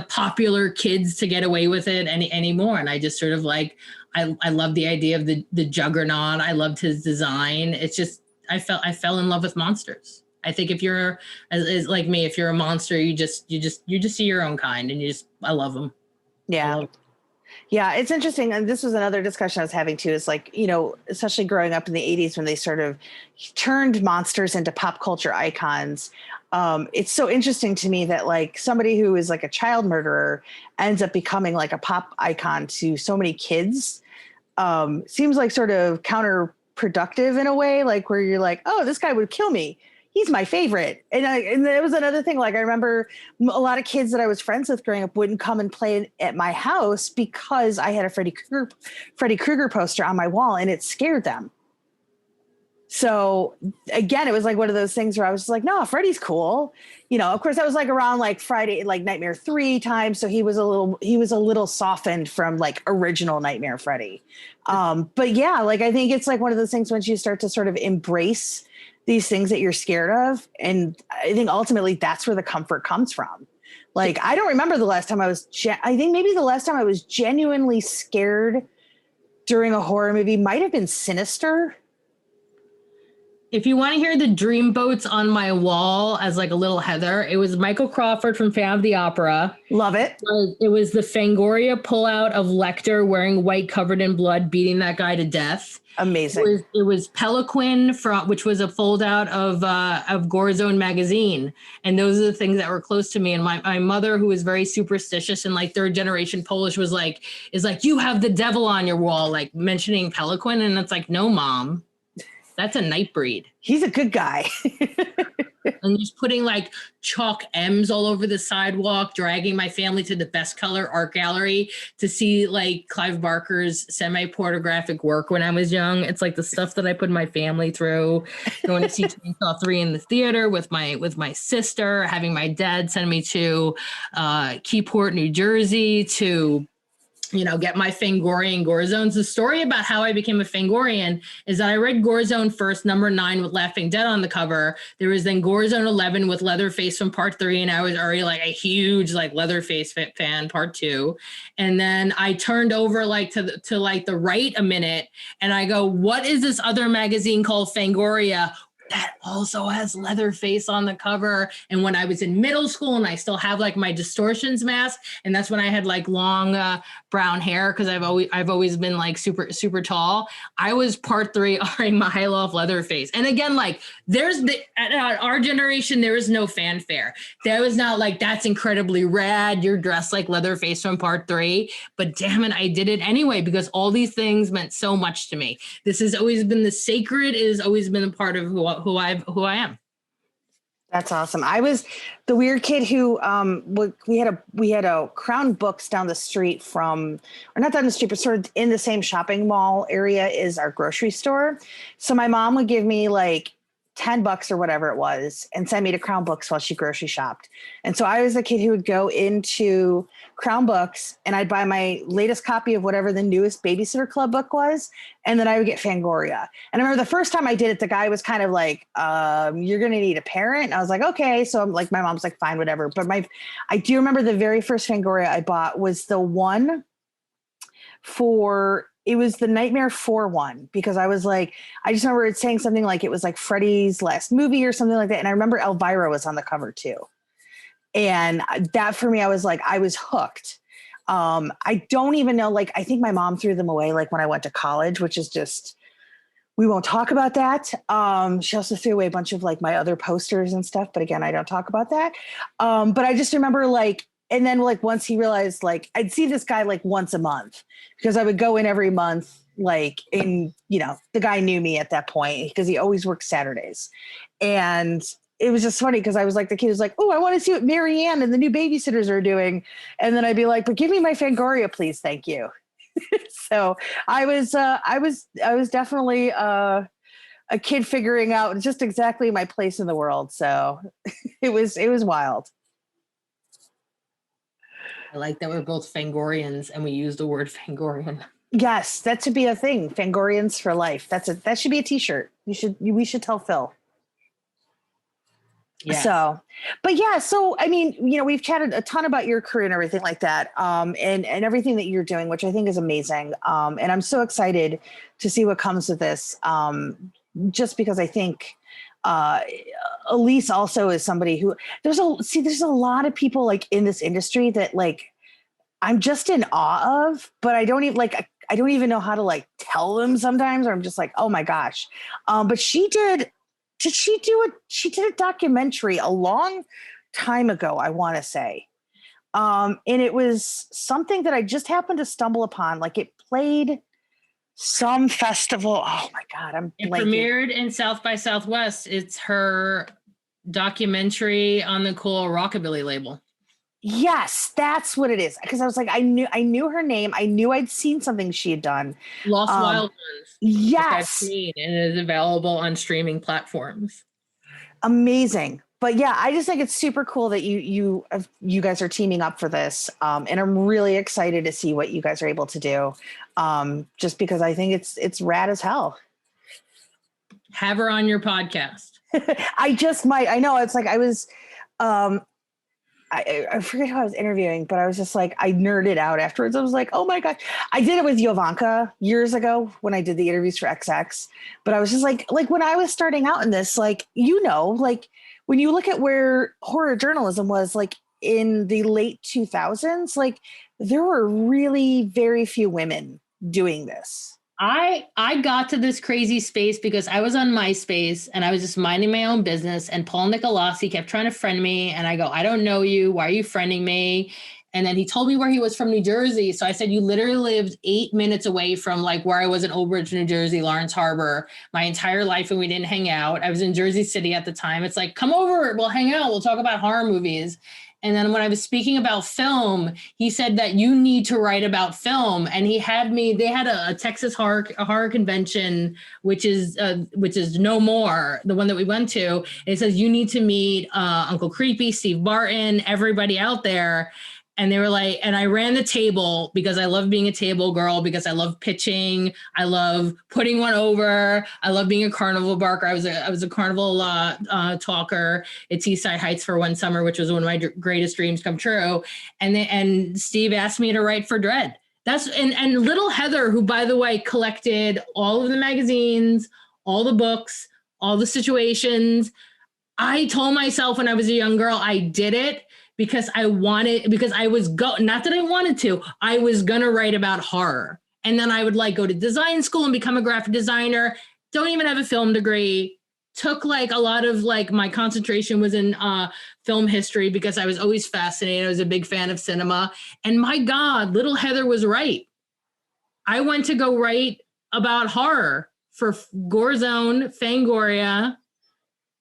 S2: popular kids to get away with it anymore. And I just sort of like, I love the idea of the juggernaut. I loved his design. It's just, I fell in love with monsters. I think if you're like me, if you're a monster, you just see your own kind, and I love them.
S1: Yeah. Yeah, it's interesting. And this was another discussion I was having too, is like, especially growing up in the 80s when they sort of turned monsters into pop culture icons. It's so interesting to me that like somebody who is like a child murderer ends up becoming like a pop icon to so many kids. Seems like sort of counterproductive in a way, like where you're like, oh, this guy would kill me. he's my favorite. And there was another thing. Like I remember a lot of kids that I was friends with growing up wouldn't come and play at my house because I had a Freddy Krueger poster on my wall and it scared them. So again, it was like one of those things where I was just like, no, Freddy's cool. You know, of course that was like around like Friday, like Nightmare 3 time. So he was a little softened from like original Nightmare Freddy. But yeah, like, I think it's like one of those things once you start to sort of embrace these things that you're scared of. And I think ultimately that's where the comfort comes from. Like, I don't remember the last time I think maybe the last time I was genuinely scared during a horror movie might've been Sinister.
S2: If you want to hear the dream boats on my wall as like a little Heather, it was Michael Crawford from Phantom of the Opera.
S1: Love it.
S2: It was the Fangoria pullout of Lecter wearing white covered in blood, beating that guy to death.
S1: Amazing.
S2: It was Peliquin which was a fold out of Gorezone magazine. And those are the things that were close to me. And my mother, who was very superstitious and like third generation Polish, is like, you have the devil on your wall, like mentioning Peliquin. And it's like, no, Mom. That's a Nightbreed.
S1: He's a good guy.
S2: And just putting like chalk M's all over the sidewalk, dragging my family to the Best Color Art Gallery to see like Clive Barker's semi-pornographic work when I was young. It's like the stuff that I put my family through. Going to see Chainsaw 3 in the theater with my sister, having my dad send me to Keyport, New Jersey to get my Fangorian Gorezones. The story about how I became a Fangorian is that I read Gorezone first, number 9 with Laughing Dead on the cover. There was then Gorezone 11 with Leatherface from part 3. And I was already like a huge like Leatherface fan, part 2. And then I turned over like to the right a minute and I go, what is this other magazine called Fangoria? That also has Leatherface on the cover. And when I was in middle school and I still have like my distortions mask, and that's when I had like long brown hair because I've always been like super tall. I was part 3 Ari Mihailov Leatherface. And again, like at our generation, there was no fanfare. There was not like, that's incredibly rad, you're dressed like Leatherface from part 3. But damn it, I did it anyway because all these things meant so much to me. This has always been the sacred. It has always been a part of who I am.
S1: That's awesome. I was the weird kid who we had a Crown Books down the street from, or not down the street, but sort of in the same shopping mall area is our grocery store. So my mom would give me like $10 or whatever it was and send me to Crown Books while she grocery shopped. And so I was the kid who would go into Crown Books and I'd buy my latest copy of whatever the newest Babysitter Club book was. And then I would get Fangoria. And I remember the first time I did it, the guy was kind of like, you're going to need a parent. And I was like, okay. So I'm like, my mom's like, fine, whatever. But I do remember the very first Fangoria I bought was the one it was the Nightmare 4 one, because I was like, I just remember it saying something like it was like Freddy's last movie or something like that. And I remember Elvira was on the cover too. And that for me, I was like, I was hooked. I don't even know, like, I think my mom threw them away like when I went to college, which is just, we won't talk about that. She also threw away a bunch of like my other posters and stuff. But again, I don't talk about that. But I just remember like, and then like once he realized, like I'd see this guy like once a month because I would go in every month, like the guy knew me at that point because he always worked Saturdays. And it was just funny because I was like, the kid was like, oh, I want to see what Marianne and the new babysitters are doing. And then I'd be like, but give me my Fangoria, please. Thank you. So I was definitely a kid figuring out just exactly my place in the world. So it was that
S2: I like that we're both Fangorians and we use the word Fangorian.
S1: Yes, that should be a thing. Fangorians for life. That should be a t-shirt. We should tell Phil. Yeah. So I mean, we've chatted a ton about your career and everything like that. And everything that you're doing, which I think is amazing. And I'm so excited to see what comes of this. Just because I think, Elise also is somebody who there's a lot of people like in this industry that like, I'm just in awe of, but I don't even know how to like tell them sometimes, or I'm just like, oh my gosh. But she did a documentary a long time ago, I want to say. And it was something that I just happened to stumble upon. Like it played some festival. Oh my God, I'm blanking.
S2: It premiered in South by Southwest. It's her documentary on the cool rockabilly label.
S1: Yes, that's what it is. Because I was like, I knew her name. I knew I'd seen something she had done.
S2: Lost Wild Ones, which I've
S1: Yes,
S2: seen and is available on streaming platforms.
S1: amazing. But yeah, I just think it's super cool that you guys are teaming up for this, and I'm really excited to see what you guys are able to do. Just because I think it's rad as hell.
S2: Have her on your podcast.
S1: I just might. I know it's like I was. I forget who I was interviewing, but I was just like, I nerded out afterwards. I was like, oh my God. I did it with Jovanka years ago when I did the interviews for XX. But I was just like when I was starting out in this, like, like when you look at where horror journalism was like in the late 2000s, like there were really very few women doing this.
S2: I got to this crazy space because I was on MySpace and I was just minding my own business, and Paul Nicolassi kept trying to friend me, and I go, I don't know you. Why are you friending me? And then he told me where he was from, New Jersey. So I said, you literally lived 8 minutes away from like where I was in Old Bridge, New Jersey, Lawrence Harbor, my entire life, and we didn't hang out. I was in Jersey City at the time. It's like, come over, we'll hang out, we'll talk about horror movies. And then when I was speaking about film, he said that you need to write about film. And he had me, they had a Texas horror convention, which is No More, the one that we went to. And it says, you need to meet Uncle Creepy, Steve Barton, everybody out there. And they were like, and I ran the table because I love being a table girl, because I love pitching. I love putting one over. I love being a carnival barker. I was a carnival talker at Seaside Heights for one summer, which was one of my greatest dreams come true. And Steve asked me to write for Dread. And little Heather, who, by the way, collected all of the magazines, all the books, all the situations. I told myself when I was a young girl, I did it because I was not that I wanted to, I was going to write about horror. And then I would like go to design school and become a graphic designer. Don't even have a film degree. Took like a lot of like my concentration was in film history because I was always fascinated. I was a big fan of cinema. And my God, little Heather was right. I went to go write about horror for Gorezone, Fangoria,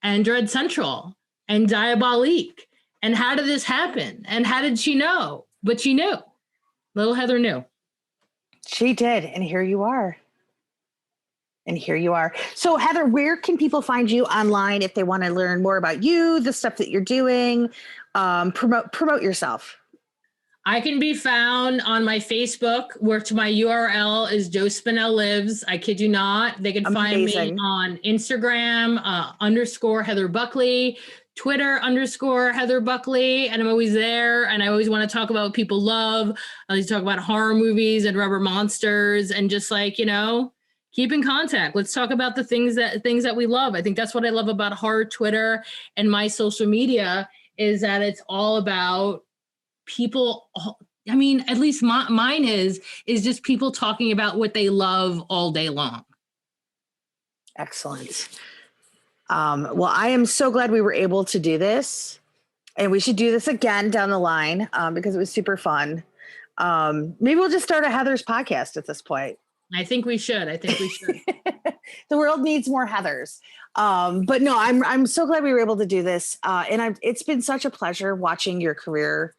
S2: and Dread Central, and Diabolique. And how did this happen? And how did she know? But she knew. Little Heather knew.
S1: She did. And here you are. So Heather, where can people find you online if they want to learn more about you, the stuff that you're doing, promote yourself?
S2: I can be found on my Facebook, which my URL is Joe Spinell Lives. I kid you not. They can find me on Instagram, _ Heather Buckley, Twitter _ Heather Buckley. And I'm always there. And I always want to talk about what people love. I always talk about horror movies and rubber monsters and just like, keep in contact. Let's talk about the things that we love. I think that's what I love about horror Twitter and my social media is that it's all about people. I mean, at least mine is just people talking about what they love all day long.
S1: Excellent. Well, I am so glad we were able to do this, and we should do this again down the line because it was super fun. Maybe we'll just start a Heather's podcast at this point.
S2: I think we should.
S1: The world needs more Heathers. But no, I'm so glad we were able to do this. And it's been such a pleasure watching your career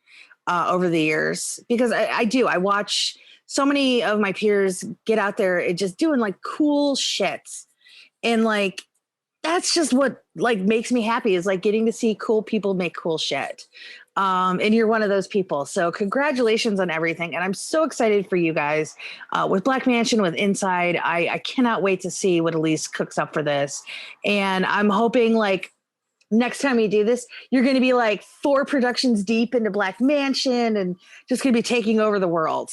S1: over the years, because I watch so many of my peers get out there and just doing like cool shit. And like, that's just what like makes me happy, is like getting to see cool people make cool shit. And you're one of those people. So congratulations on everything. And I'm so excited for you guys with Black Mansion, with Inside. I cannot wait to see what Elise cooks up for this. And I'm hoping like next time we do this, you're going to be like 4 productions deep into Black Mansion and just going to be taking over the world.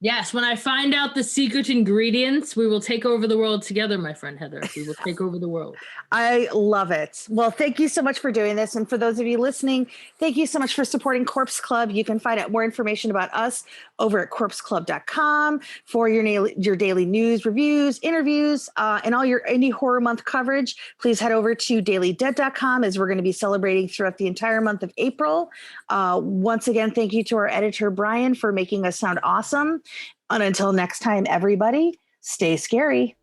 S2: Yes, when I find out the secret ingredients, we will take over the world together, my friend Heather. We will take over the world.
S1: I love it. Well, thank you so much for doing this. And for those of you listening, thank you so much for supporting Corpse Club. You can find out more information about us over at corpseclub.com for your daily news, reviews, interviews, and all your Indie Horror Month coverage. Please head over to dailydead.com as we're going to be celebrating throughout the entire month of April. Once again, thank you to our editor, Brian, for making us sound awesome. And until next time, everybody, stay scary.